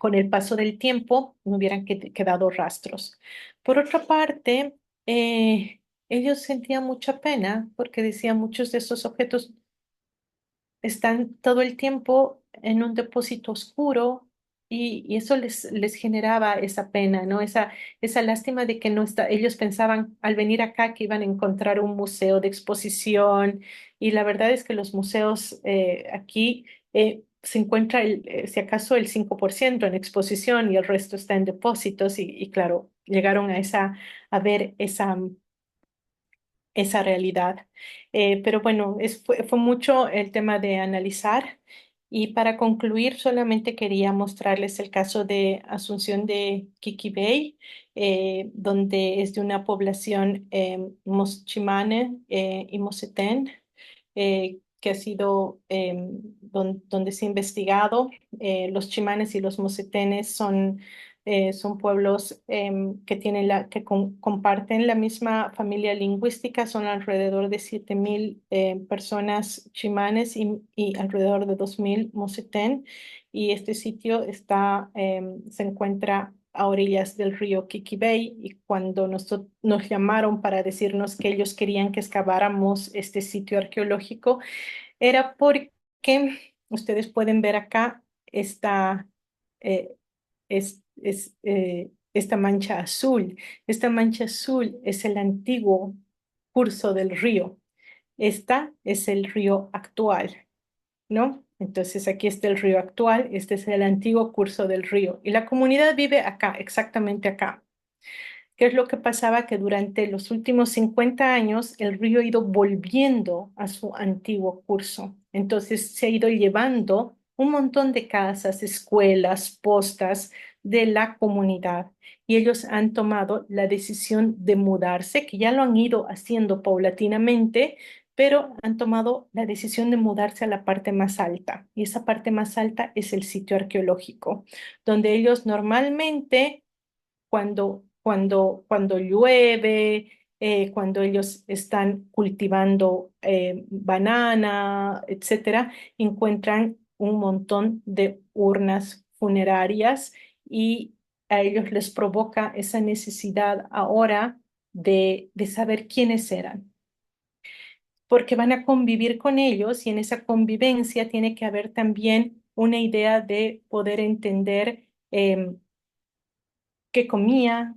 [SPEAKER 3] con el paso del tiempo, no hubieran quedado rastros. Por otra parte, ellos sentían mucha pena porque decían muchos de estos objetos están todo el tiempo en un depósito oscuro y eso les generaba esa pena, ¿no? Esa lástima de que no está, ellos pensaban al venir acá que iban a encontrar un museo de exposición y la verdad es que los museos aquí se encuentra si acaso el 5% en exposición y el resto está en depósitos y claro, llegaron a ver esa realidad. Pero bueno, fue mucho el tema de analizar y para concluir solamente quería mostrarles el caso de Asunción de Quiquibay, donde es de una población moschimane y mosetén, que ha sido donde se ha investigado. Los chimanes y los mosetenes son pueblos que tienen comparten la misma familia lingüística, son alrededor de 7.000 personas chimanes y alrededor de 2.000 mosetén, y este sitio se encuentra a orillas del río Quiquibay, y cuando nos llamaron para decirnos que ellos querían que excaváramos este sitio arqueológico, era porque ustedes pueden ver acá esta, eh, esta mancha azul. Esta mancha azul es el antiguo curso del río. Esta es el río actual, ¿no? Entonces aquí está el río actual, este es el antiguo curso del río. Y la comunidad vive acá, exactamente acá. ¿Qué es lo que pasaba? Que durante los últimos 50 años el río ha ido volviendo a su antiguo curso. Entonces se ha ido llevando un montón de casas, escuelas, postas de la comunidad. Y ellos han tomado la decisión de mudarse, que ya lo han ido haciendo paulatinamente, pero han tomado la decisión de mudarse a la parte más alta. Y esa parte más alta es el sitio arqueológico, donde ellos normalmente cuando llueve, cuando ellos están cultivando banana, etcétera, encuentran un montón de urnas funerarias y a ellos les provoca esa necesidad ahora de saber quiénes eran, porque van a convivir con ellos y en esa convivencia tiene que haber también una idea de poder entender qué comía,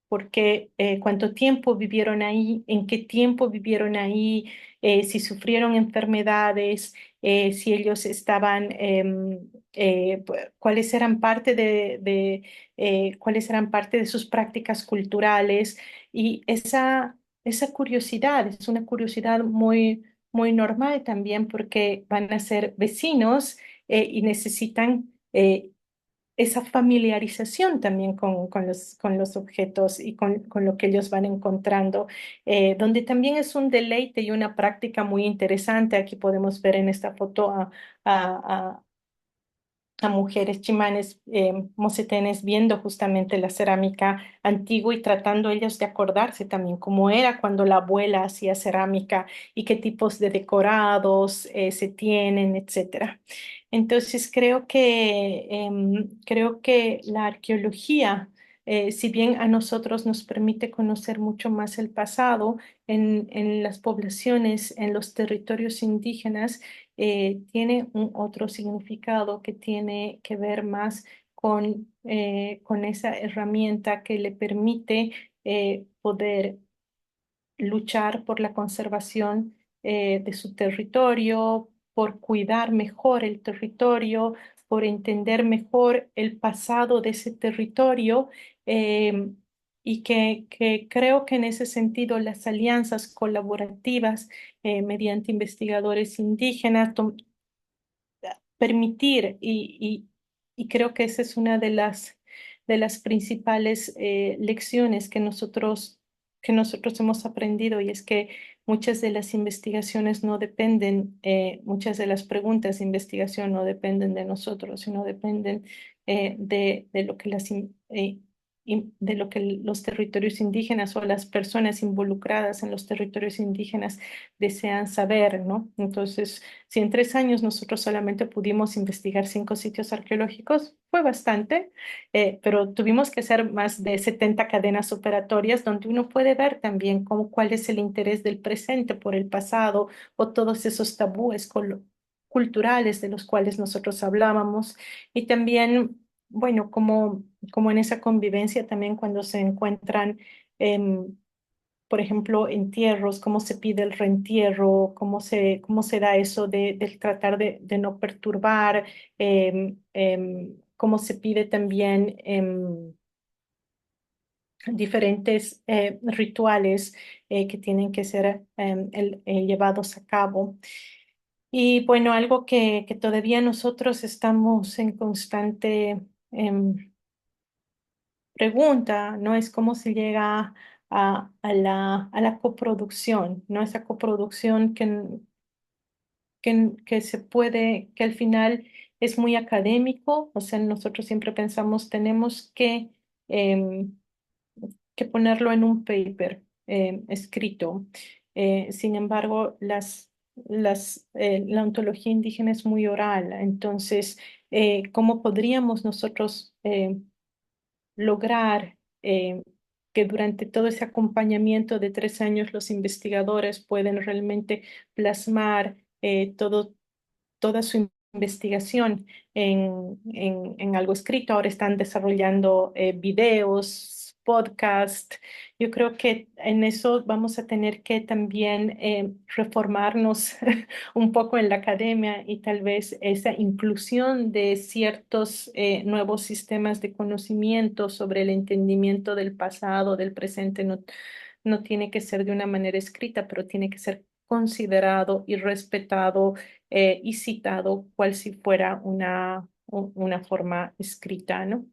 [SPEAKER 3] porque cuánto tiempo vivieron ahí, en qué tiempo vivieron ahí, si sufrieron enfermedades, si ellos estaban, cuáles eran parte cuáles eran parte de sus prácticas culturales. Y esa curiosidad es una curiosidad muy normal también porque van a ser vecinos y necesitan esa familiarización también con los objetos y con lo que ellos van encontrando, donde también es un deleite y una práctica muy interesante. Aquí podemos ver en esta foto a, a mujeres chimanes, mocetenes, viendo justamente la cerámica antigua y tratando ellos de acordarse también cómo era cuando la abuela hacía cerámica y qué tipos de decorados se tienen, etcétera. Entonces creo que la arqueología, si bien a nosotros nos permite conocer mucho más el pasado en las poblaciones, en los territorios indígenas, tiene un otro significado que tiene que ver más con esa herramienta que le permite poder luchar por la conservación de su territorio, por cuidar mejor el territorio, por entender mejor el pasado de ese territorio. eh, y que creo que en ese sentido las alianzas colaborativas mediante investigadores indígenas permitir y creo que esa es una de las principales lecciones que nosotros hemos aprendido y es que muchas de las investigaciones no dependen, muchas de las preguntas de investigación no dependen de nosotros, sino dependen de lo que de lo que los territorios indígenas o las personas involucradas en los territorios indígenas desean saber, ¿no? Entonces, si en 3 años nosotros solamente pudimos investigar 5 sitios arqueológicos, fue bastante, pero tuvimos que hacer más de 70 cadenas operatorias donde uno puede ver también cuál es el interés del presente por el pasado o todos esos tabúes culturales de los cuales nosotros hablábamos. Y también, bueno, como en esa convivencia también cuando se encuentran em, por ejemplo, entierros, cómo se pide el reentierro, cómo se da eso de tratar de no perturbar, cómo se pide también diferentes rituales que tienen que ser llevados a cabo. Y bueno, algo que todavía nosotros estamos en constante pregunta, ¿no? Es cómo se llega a la coproducción, ¿no? Esa coproducción que se puede, que al final es muy académico, o sea, nosotros siempre pensamos, tenemos em, que ponerlo en un paper escrito. Sin embargo, la ontología indígena es muy oral, entonces, ¿cómo podríamos nosotros lograr que durante todo ese acompañamiento de 3 años los investigadores pueden realmente plasmar toda su investigación en algo escrito? Ahora están desarrollando videos, podcast. Yo creo que en eso vamos a tener que también reformarnos un poco en la academia y tal vez esa inclusión de ciertos nuevos sistemas de conocimiento sobre el entendimiento del pasado, del presente, no tiene que ser de una manera escrita, pero tiene que ser considerado y respetado y citado cual si fuera una forma escrita, ¿no?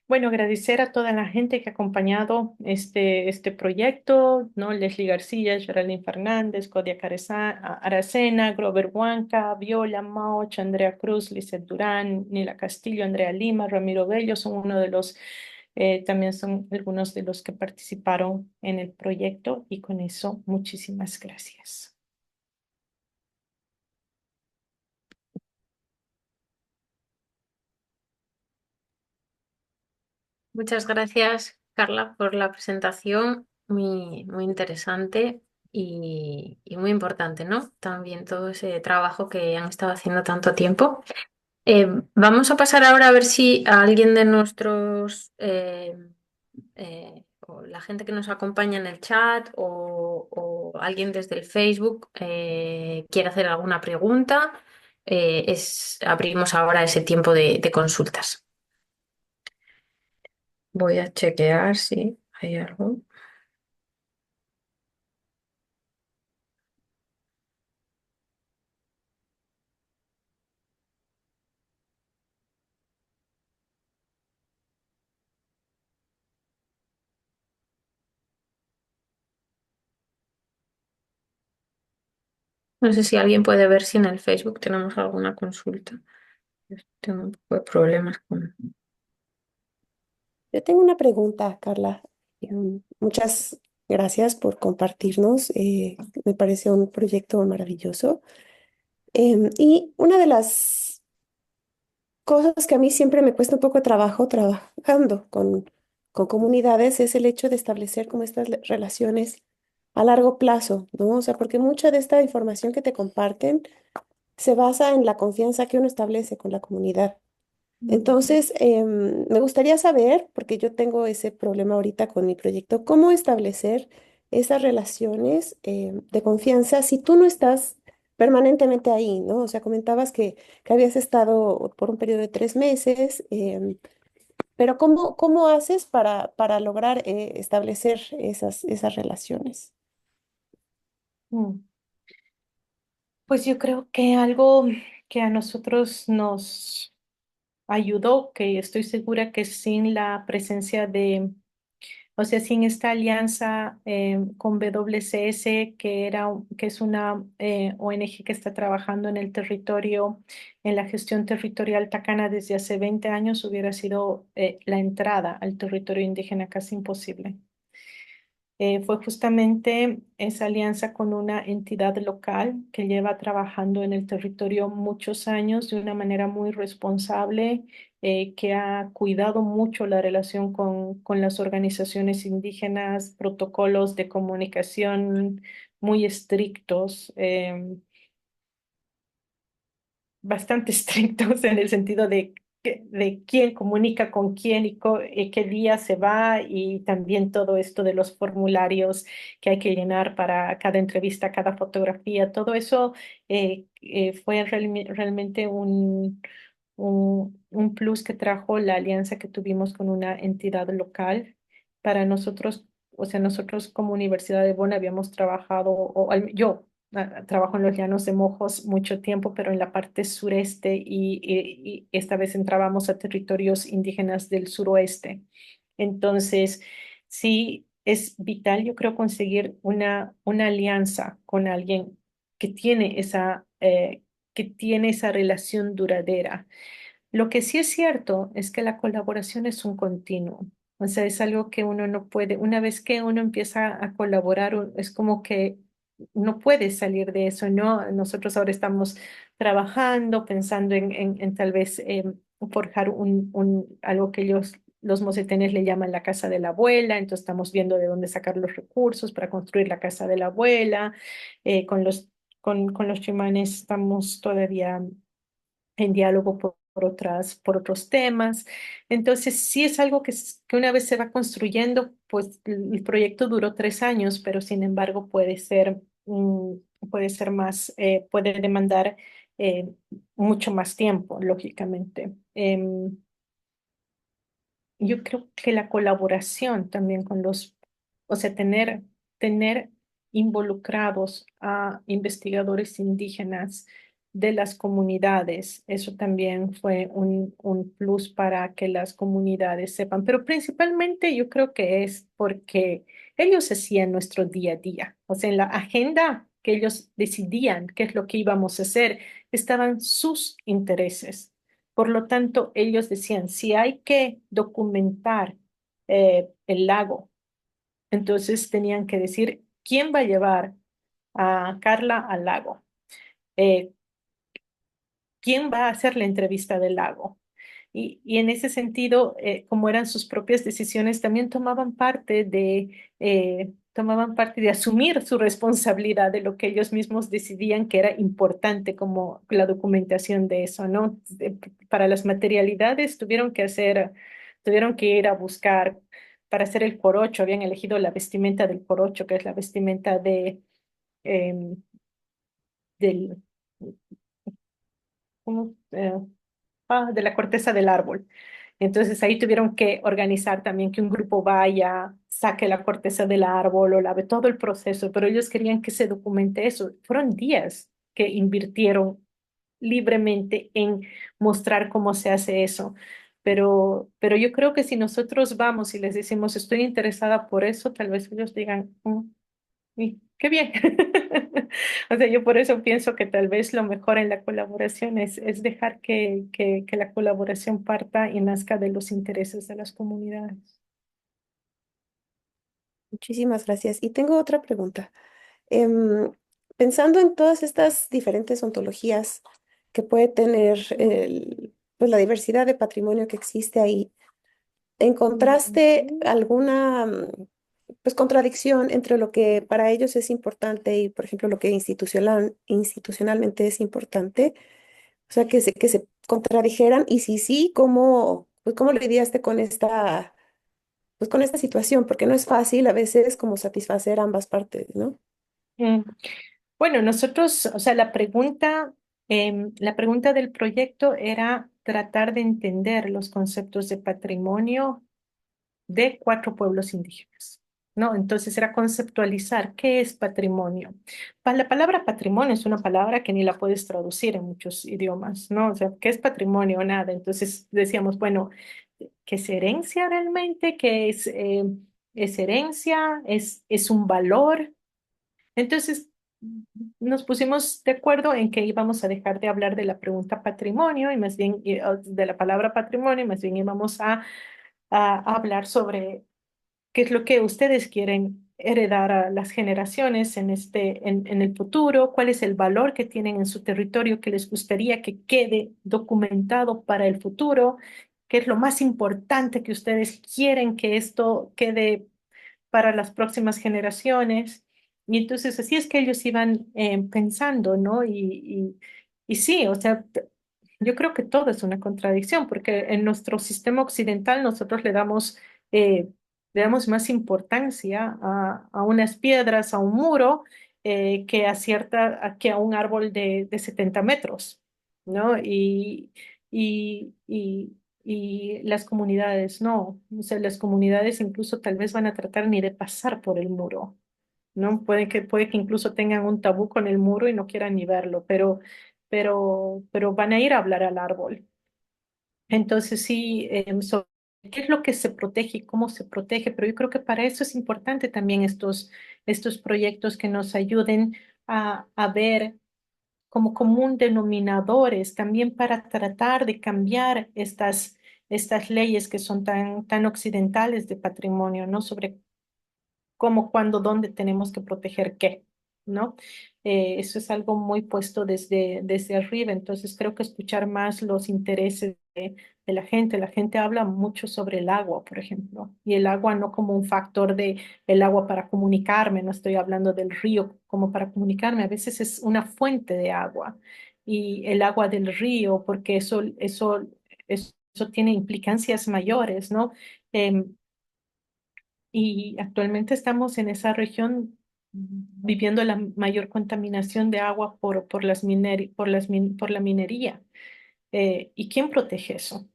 [SPEAKER 3] Bueno, agradecer a toda la gente que ha acompañado este proyecto, ¿no? Leslie García, Geraldine Fernández, Claudia Aracena, Grover Huanca, Viola Mauch, Andrea Cruz, Lizeth Durán, Nila Castillo, Andrea Lima, Ramiro Bello, son uno de los, también son algunos de los que participaron en el proyecto y con eso, muchísimas gracias.
[SPEAKER 2] Muchas gracias, Carla, por la presentación, muy interesante y muy importante, ¿no? También todo ese trabajo que han estado haciendo tanto tiempo. Vamos a pasar ahora a ver si a alguien de nuestros, o la gente que nos acompaña en el chat o alguien desde el Facebook quiere hacer alguna pregunta. Abrimos ahora ese tiempo de consultas. Voy a chequear si hay algo. No sé si alguien puede ver si en el Facebook tenemos alguna consulta. Tengo un poco de problemas con...
[SPEAKER 4] Yo tengo una pregunta, Carla. Muchas gracias por compartirnos. Me parece un proyecto maravilloso. Y una de las cosas que a mí siempre me cuesta un poco de trabajo trabajando con comunidades es el hecho de establecer como estas relaciones a largo plazo, ¿no? O sea, porque mucha de esta información que te comparten se basa en la confianza que uno establece con la comunidad. Entonces, me gustaría saber, porque yo tengo ese problema ahorita con mi proyecto, cómo establecer esas relaciones de confianza si tú no estás permanentemente ahí, ¿no? O sea, comentabas que habías estado por un periodo de 3 meses, pero ¿cómo haces para lograr establecer esas relaciones?
[SPEAKER 3] Mm. Pues yo creo que algo que a nosotros nos ayudó, que estoy segura que sin la presencia de, o sea, sin esta alianza con WCS, que es una ONG que está trabajando en el territorio, en la gestión territorial tacana desde hace 20 años, hubiera sido la entrada al territorio indígena casi imposible. Fue justamente esa alianza con una entidad local que lleva trabajando en el territorio muchos años de una manera muy responsable, que ha cuidado mucho la relación con las organizaciones indígenas, protocolos de comunicación muy estrictos. Bastante estrictos en el sentido de quién comunica con quién y qué día se va, y también todo esto de los formularios que hay que llenar para cada entrevista, cada fotografía. Todo eso fue realmente un plus que trajo la alianza que tuvimos con una entidad local. Para nosotros, o sea, nosotros como Universidad de Bonn habíamos trabajado, yo trabajo en los Llanos de Mojos mucho tiempo, pero en la parte sureste, y esta vez entrábamos a territorios indígenas del suroeste. Entonces, sí es vital, yo creo, conseguir una alianza con alguien que tiene esa relación duradera. Lo que sí es cierto es que la colaboración es un continuo. O sea, es algo que uno no puede, una vez que uno empieza a colaborar, es como que no puede salir de eso, ¿no? Nosotros ahora estamos trabajando, pensando en tal vez forjar algo que los mocetenes le llaman la casa de la abuela. Entonces estamos viendo de dónde sacar los recursos para construir la casa de la abuela. Con los chimanes estamos todavía en diálogo por otros temas. Entonces, sí es algo que una vez se va construyendo, pues el proyecto duró 3 años, pero sin embargo puede ser más, puede demandar eh, mucho más tiempo, lógicamente. Yo creo que la colaboración también o sea, tener involucrados a investigadores indígenas de las comunidades, eso también fue un plus para que las comunidades sepan, pero principalmente yo creo que es porque ellos hacían nuestro día a día, o sea, en la agenda que ellos decidían qué es lo que íbamos a hacer, estaban sus intereses. Por lo tanto, ellos decían, si hay que documentar el lago, entonces tenían que decir quién va a llevar a Carla al lago. Eh, ¿Quién va a hacer la entrevista del lago? Y en ese sentido, como eran sus propias decisiones, también tomaban parte de asumir su responsabilidad de lo que ellos mismos decidían que era importante, como la documentación de eso, ¿no? Para las materialidades tuvieron que ir a buscar, para hacer el corocho, habían elegido la vestimenta del corocho, que es la vestimenta em, del, ¿cómo? De la corteza del árbol. Entonces ahí tuvieron que organizar también que un grupo vaya, saque la corteza del árbol o lave todo el proceso, pero ellos querían que se documente eso. Fueron días que invirtieron libremente en mostrar cómo se hace eso. Pero yo creo que si nosotros vamos y les decimos, estoy interesada por eso, tal vez ellos digan, "Mm, qué bien. O sea, yo por eso pienso que tal vez lo mejor en la colaboración es dejar que la colaboración parta y nazca de los intereses de las comunidades.
[SPEAKER 4] Muchísimas gracias. Y tengo otra pregunta. Em, Pensando en todas estas diferentes ontologías que puede tener pues la diversidad de patrimonio que existe ahí, ¿encontraste alguna pues contradicción entre lo que para ellos es importante y, por ejemplo, lo que institucionalmente es importante? O sea, que se contradijeran y si sí, ¿cómo, pues, cómo lidiaste con pues, con esta situación? Porque no es fácil a veces como satisfacer ambas partes, ¿no?
[SPEAKER 3] Mm. Bueno, nosotros, o sea, la pregunta del proyecto era tratar de entender los conceptos de patrimonio de 4 pueblos indígenas, ¿no? Entonces era conceptualizar qué es patrimonio. La palabra patrimonio es una palabra que ni la puedes traducir en muchos idiomas, ¿no? O sea, ¿qué es patrimonio? Nada. Entonces decíamos, bueno, ¿qué es herencia realmente? ¿Qué es herencia? ¿Es un valor? Entonces, nos pusimos de acuerdo en que íbamos a dejar de hablar de la pregunta patrimonio y más bien de la palabra patrimonio, y más bien íbamos a hablar sobre qué es lo que ustedes quieren heredar a las generaciones en el futuro, cuál es el valor que tienen en su territorio que les gustaría que quede documentado para el futuro, qué es lo más importante que ustedes quieren que esto quede para las próximas generaciones. Y entonces así es que ellos iban pensando, ¿no? Y sí, o sea, yo creo que todo es una contradicción, porque en nuestro sistema occidental nosotros eh, le damos más importancia a unas piedras, a un muro, que a un árbol de 70 metros, ¿no? Y las comunidades no, o sea, las comunidades incluso tal vez van a tratar ni de pasar por el muro, ¿no? Puede que incluso tengan un tabú con el muro y no quieran ni verlo, pero van a ir a hablar al árbol. Entonces sí, sobre qué es lo que se protege y cómo se protege, pero yo creo que para eso es importante también estos proyectos que nos ayuden a ver como común denominadores, también para tratar de cambiar estas leyes que son tan occidentales de patrimonio, ¿no? Sobre cómo, cuándo, dónde tenemos que proteger qué, ¿no? Eso es algo muy puesto desde arriba, entonces creo que escuchar más los intereses de la gente. La gente habla mucho sobre el agua, por ejemplo, y el agua no como un factor de el agua para comunicarme, no estoy hablando del río como para comunicarme, a veces es una fuente de agua y el agua del río, porque eso tiene implicancias mayores, ¿no? Em, y actualmente estamos en esa región viviendo la mayor contaminación de agua por la minería. ¿Y quién protege eso?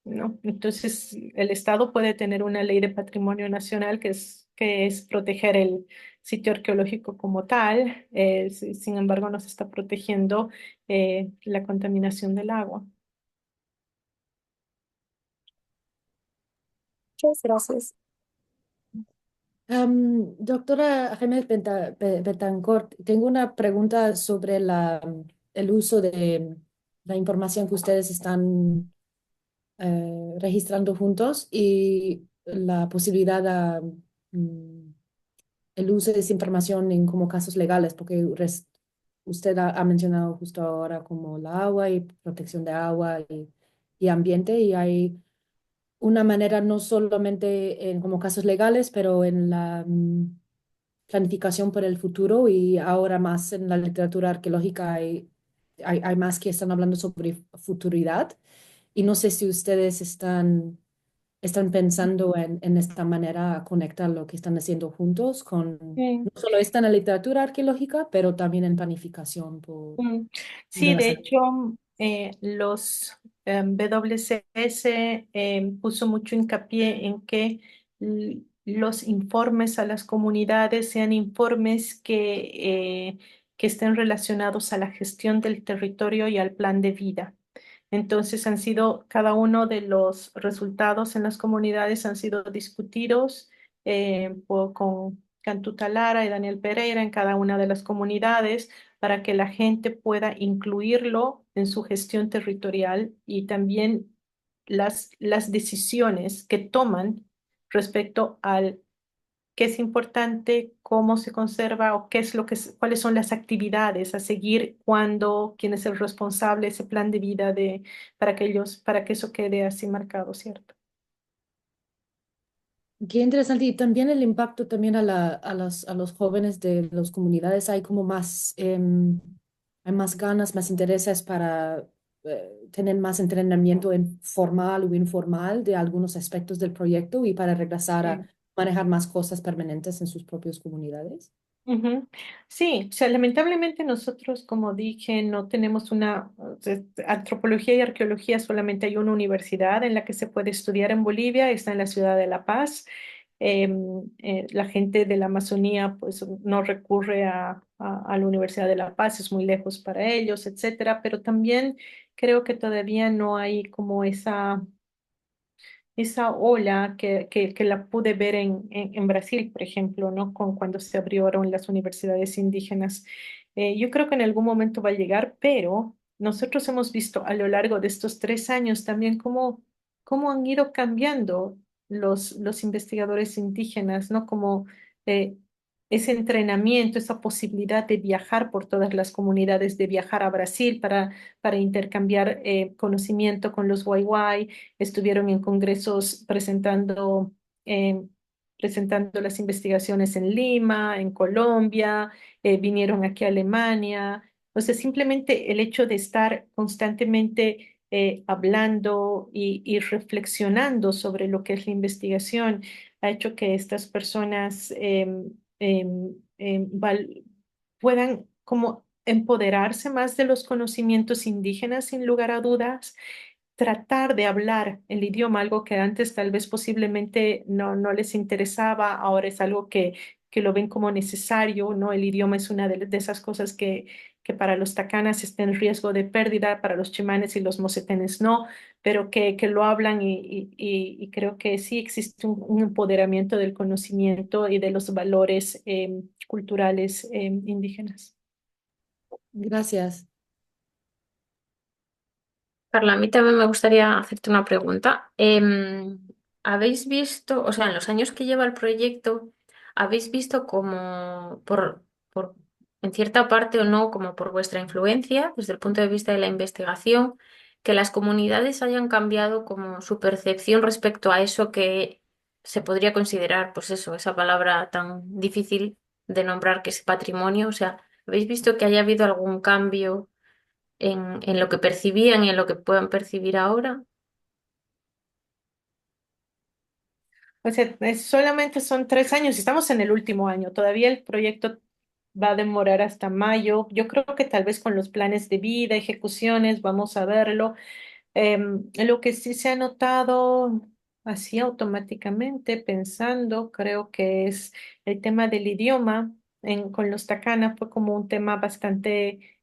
[SPEAKER 3] ¿No? Entonces, el Estado puede tener una ley de patrimonio nacional que es proteger el sitio arqueológico como tal, sin embargo, no se está protegiendo la contaminación del agua.
[SPEAKER 4] Muchas gracias.
[SPEAKER 1] Doctora Jaime Betancourt, tengo una pregunta sobre el uso de la información que ustedes están registrando juntos y la posibilidad de el uso de esa información en como casos legales, porque usted ha mencionado justo ahora como el agua y protección de agua y ambiente, y hay una manera no solamente en como casos legales, pero en la planificación para el futuro, y ahora más en la literatura arqueológica hay más que están hablando sobre futuridad, y no sé si ustedes están pensando en esta manera a conectar lo que están haciendo juntos con, no solo está en la literatura arqueológica, pero también en planificación
[SPEAKER 3] Mm.
[SPEAKER 1] de
[SPEAKER 3] Sí,
[SPEAKER 1] la
[SPEAKER 3] de
[SPEAKER 1] zona.
[SPEAKER 3] hecho, los WCS puso mucho hincapié en que los informes a las comunidades sean informes que estén relacionados a la gestión del territorio y al plan de vida. Entonces cada uno de los resultados en las comunidades han sido discutidos Cantuta Lara y Daniel Pereira en cada una de las comunidades para que la gente pueda incluirlo en su gestión territorial y también las decisiones que toman respecto al qué es importante, cómo se conserva o qué es lo que, cuáles son las actividades a seguir, cuándo, quién es el responsable, ese plan de vida para que eso quede así marcado, ¿cierto?
[SPEAKER 1] Qué interesante. Y también el impacto también a los jóvenes de las comunidades. Hay como más, hay más ganas, más intereses para tener más entrenamiento en formal o informal de algunos aspectos del proyecto y para regresar a manejar más cosas permanentes en sus propias comunidades.
[SPEAKER 3] Ujú. Sí, o sea, lamentablemente nosotros, como dije, no tenemos o sea, antropología y arqueología, solamente hay una universidad en la que se puede estudiar en Bolivia, está en la ciudad de La Paz. La gente de la Amazonía pues no recurre a la Universidad de La Paz, es muy lejos para ellos, etcétera, pero también creo que todavía no hay como esa ola que la pude ver en Brasil, por ejemplo, ¿no? Cuando se abrieron las universidades indígenas. Yo creo que en algún momento va a llegar, pero nosotros hemos visto a lo largo de estos 3 años también cómo han ido cambiando los investigadores indígenas, ¿no? Como eh, ese entrenamiento, esa posibilidad de viajar por todas las comunidades, de viajar a Brasil para intercambiar conocimiento con los Waiwai, estuvieron en congresos eh, presentando las investigaciones en Lima, en Colombia, vinieron aquí a Alemania. O sea, simplemente el hecho de estar constantemente hablando y reflexionando sobre lo que es la investigación ha hecho que estas personas puedan como empoderarse más de los conocimientos indígenas, sin lugar a dudas, tratar de hablar el idioma, algo que antes tal vez posiblemente no les interesaba, ahora es algo que lo ven como necesario, ¿no? El idioma es una de esas cosas que para los tacanas está en riesgo de pérdida, para los chimanes y los mocetenes no, pero que lo hablan y creo que sí existe un empoderamiento del conocimiento y de los valores culturales indígenas.
[SPEAKER 1] Gracias.
[SPEAKER 2] Carla, a mí también me gustaría hacerte una pregunta. ¿Habéis visto, o sea, en los años que lleva el proyecto, habéis visto como por, en cierta parte o no, como por vuestra influencia, desde el punto de vista de la investigación, que las comunidades hayan cambiado como su percepción respecto a eso que se podría considerar, pues eso, esa palabra tan difícil de nombrar que es patrimonio? O sea, ¿habéis visto que haya habido algún cambio en lo que percibían y en lo que puedan percibir ahora?
[SPEAKER 3] O sea, solamente son 3 años y estamos en el último año. Todavía el proyecto va a demorar hasta mayo. Yo creo que tal vez con los planes de vida, ejecuciones, vamos a verlo. Lo que sí se ha notado así automáticamente, pensando, creo que es el tema del idioma. Con los Takana fue como un tema bastante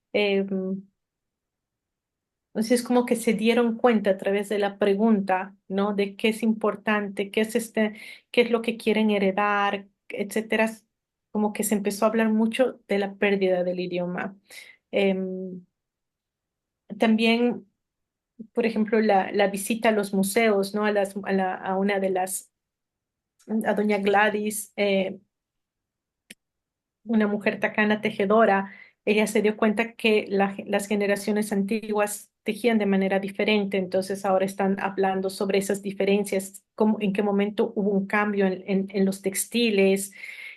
[SPEAKER 3] entonces, es como que se dieron cuenta a través de la pregunta, ¿no? De qué es importante, qué es lo que quieren heredar, etcétera. Como que se empezó a hablar mucho de la pérdida del idioma. Em, También, por ejemplo, la visita a los museos, ¿no? A una de a doña Gladys, una mujer tacana tejedora, ella se dio cuenta que las generaciones antiguas tejían de manera diferente, entonces ahora están hablando sobre esas diferencias, en qué momento hubo un cambio en los textiles,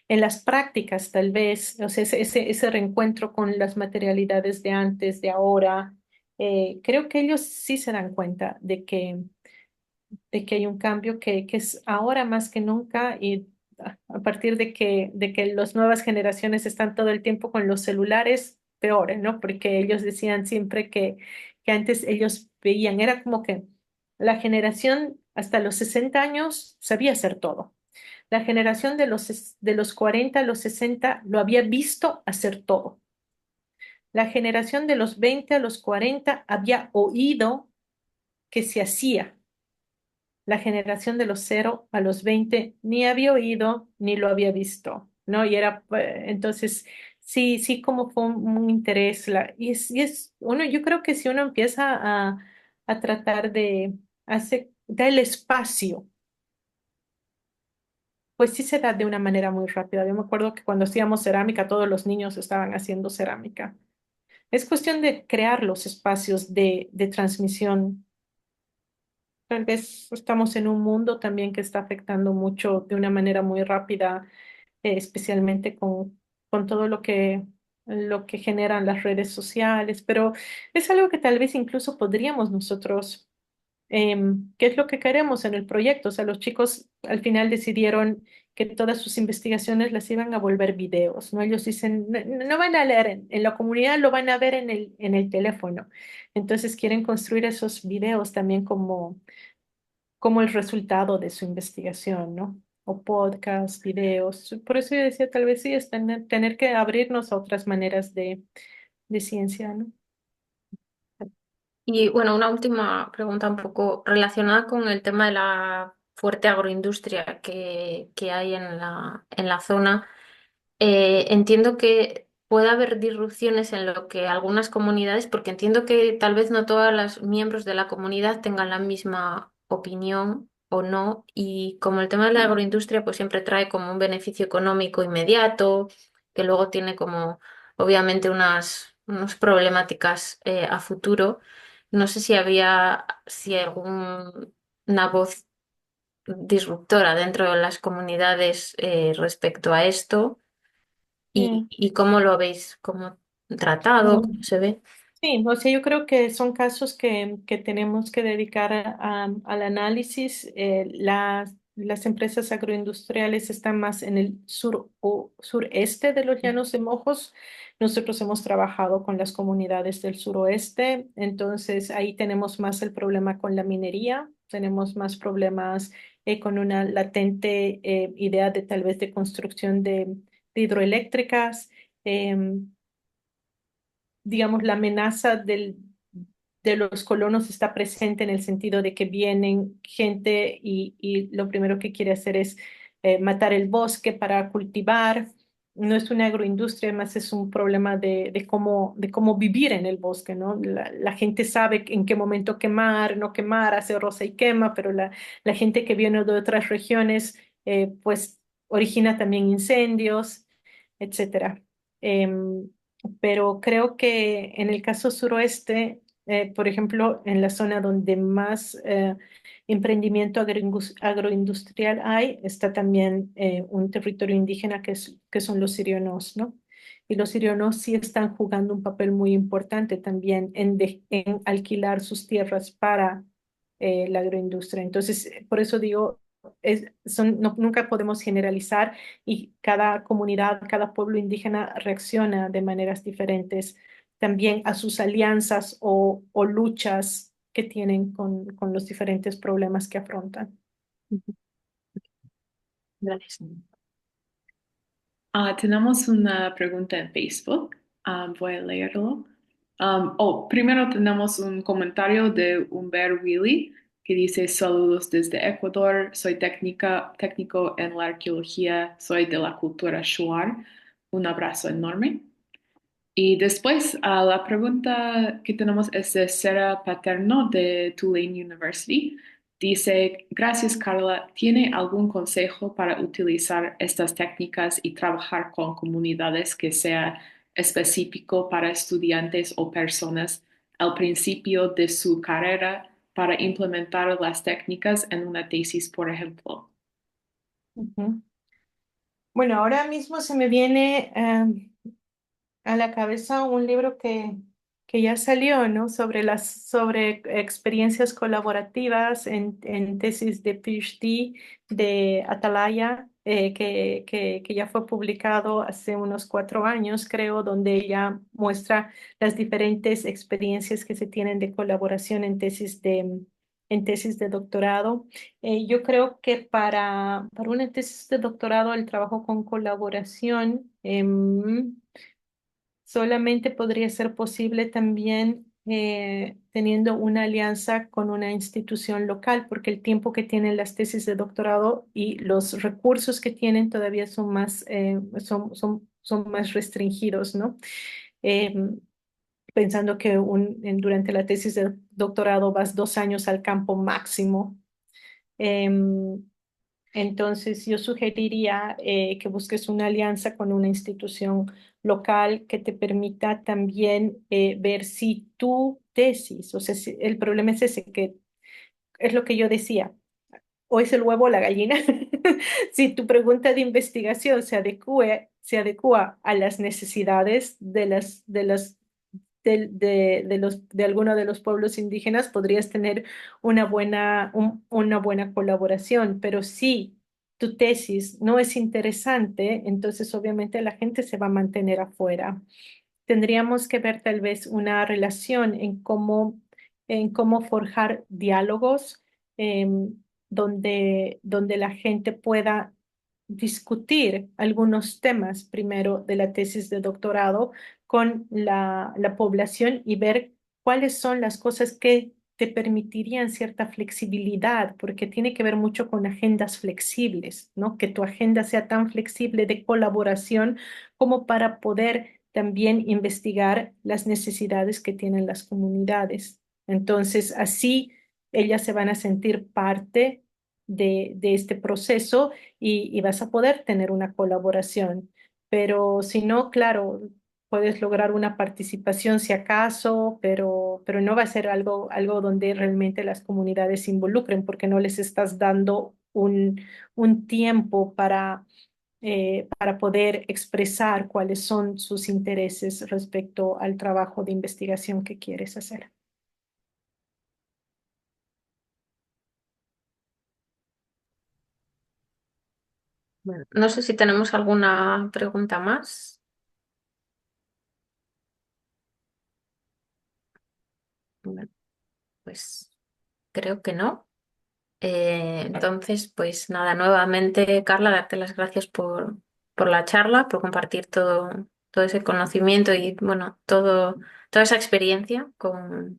[SPEAKER 3] en las prácticas tal vez, o sea, ese reencuentro con las materialidades de antes, de ahora. Creo que ellos sí se dan cuenta de que hay un cambio que es ahora más que nunca y a partir de que las nuevas generaciones están todo el tiempo con los celulares, peor, ¿no? Porque ellos decían siempre que antes ellos veían, era como que la generación hasta los 60 años sabía hacer todo. La generación de los 40 a los 60 lo había visto hacer todo. La generación de los 20 a los 40 había oído que se hacía. La generación de los 0 a los 20 ni había oído ni lo había visto. ¿no? Y era, entonces, sí, sí, como fue un interés. Uno, yo creo que si uno empieza a tratar de hacer, dar el espacio, pues sí se da de una manera muy rápida. Yo me acuerdo que cuando hacíamos cerámica, todos los niños estaban haciendo cerámica. Es cuestión de crear los espacios de transmisión. Tal vez estamos en un mundo también que está afectando mucho de una manera muy rápida, especialmente con todo lo que generan las redes sociales, pero es algo que tal vez incluso podríamos nosotros, ¿qué es lo que queremos en el proyecto? O sea, los chicos al final decidieron que todas sus investigaciones las iban a volver videos, ¿no? Ellos dicen, no, no van a leer en la comunidad, lo van a ver en el teléfono. Entonces quieren construir esos videos también como el resultado de su investigación, ¿no? O podcast, videos. Por eso yo decía, tal vez sí, es tener que abrirnos a otras maneras de ciencia, ¿no?
[SPEAKER 2] Y bueno, una última pregunta un poco relacionada con el tema de la fuerte agroindustria que hay en la zona. Entiendo que puede haber disrupciones en lo que algunas comunidades, porque entiendo que tal vez no todos los miembros de la comunidad tengan la misma opinión o no, y como el tema de la agroindustria pues siempre trae como un beneficio económico inmediato, que luego tiene como obviamente unas problemáticas a futuro. No sé si alguna voz disruptora dentro de las comunidades respecto a esto
[SPEAKER 3] Sí.
[SPEAKER 2] y cómo lo habéis como tratado, cómo se ve.
[SPEAKER 3] Sí, o sea, yo creo que son casos que tenemos que dedicar al análisis. Las empresas agroindustriales están más en el sur o sureste de los llanos de Mojos. Nosotros hemos trabajado con las comunidades del suroeste, entonces ahí tenemos más el problema con la minería, tenemos más problemas con una latente idea de tal vez de construcción de hidroeléctricas. em, digamos, la amenaza de los colonos está presente en el sentido de que vienen gente y lo primero que quiere hacer es matar el bosque para cultivar. No es una agroindustria, más es un problema de cómo vivir en el bosque, ¿no? La gente sabe en qué momento quemar, no quemar, hace rosa y quema, pero la gente que viene de otras regiones, pues origina también incendios, etcétera. Em, pero creo que en el caso suroeste, por ejemplo, en la zona donde más emprendimiento agroindustrial hay, está también un territorio indígena que son los sirionos, ¿no? Y los sirionos sí están jugando un papel muy importante también en alquilar sus tierras para la agroindustria. Entonces, por eso digo, nunca podemos generalizar y cada comunidad, cada pueblo indígena reacciona de maneras diferentes también a sus alianzas o luchas que tienen con los diferentes problemas que afrontan.
[SPEAKER 2] Gracias.
[SPEAKER 5] Tenemos una pregunta en Facebook. Voy a leerlo. Primero tenemos un comentario de Humber Willy que dice: Saludos desde Ecuador. Soy técnico en la arqueología. Soy de la cultura Shuar. Un abrazo enorme. Y después, la pregunta que tenemos es de Sarah Paterno de Tulane University. Dice: Gracias, Carla. ¿Tiene algún consejo para utilizar estas técnicas y trabajar con comunidades que sea específico para estudiantes o personas al principio de su carrera para implementar las técnicas en una tesis, por ejemplo?
[SPEAKER 3] Ujú. Bueno, ahora mismo se me viene a la cabeza un libro que ya salió, ¿no? Sobre experiencias colaborativas en tesis de PhD de Atalaya, que ya fue publicado hace unos 4 años, creo, donde ella muestra las diferentes experiencias que se tienen de colaboración en tesis de doctorado. Yo creo que para una tesis de doctorado el trabajo con colaboración solamente podría ser posible también teniendo una alianza con una institución local, porque el tiempo que tienen las tesis de doctorado y los recursos que tienen todavía son más, son más restringidos, ¿no? Em, Pensando que durante la tesis de doctorado vas 2 años al campo máximo. Em, entonces, yo sugeriría que busques una alianza con una institución local que te permita también ver si tu tesis, o sea, el problema es ese, que es lo que yo decía, o es el huevo o la gallina. Si tu pregunta de investigación se adecua a las necesidades de alguno de los pueblos indígenas, podrías tener una buena colaboración, pero si tu tesis no es interesante, entonces obviamente la gente se va a mantener afuera. Tendríamos que ver tal vez una relación en cómo forjar diálogos, donde la gente pueda discutir algunos temas primero de la tesis de doctorado con la población y ver cuáles son las cosas que te permitirían cierta flexibilidad, porque tiene que ver mucho con agendas flexibles, ¿no? Que tu agenda sea tan flexible de colaboración como para poder también investigar las necesidades que tienen las comunidades. Entonces, así ellas se van a sentir parte de este proceso y vas a poder tener una colaboración. Pero si no, claro, puedes lograr una participación si acaso, pero no va a ser algo donde realmente las comunidades se involucren porque no les estás dando un tiempo para poder expresar cuáles son sus intereses respecto al trabajo de investigación que quieres hacer.
[SPEAKER 2] Bueno, no sé si tenemos alguna pregunta más. Bueno, pues creo que no. Entonces, pues nada, nuevamente, Carla, darte las gracias por la charla, por compartir todo ese conocimiento y, bueno, toda esa experiencia con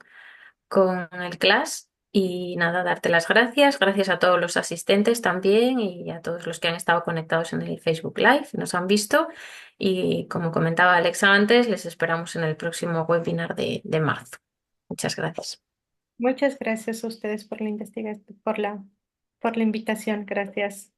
[SPEAKER 2] el CLAS. Y nada, darte las gracias. Gracias a todos los asistentes también y a todos los que han estado conectados en el Facebook Live, nos han visto. Y como comentaba Alexa antes, les esperamos en el próximo webinar de marzo. Muchas gracias.
[SPEAKER 3] Muchas gracias a ustedes por la investigación, por la invitación. Gracias.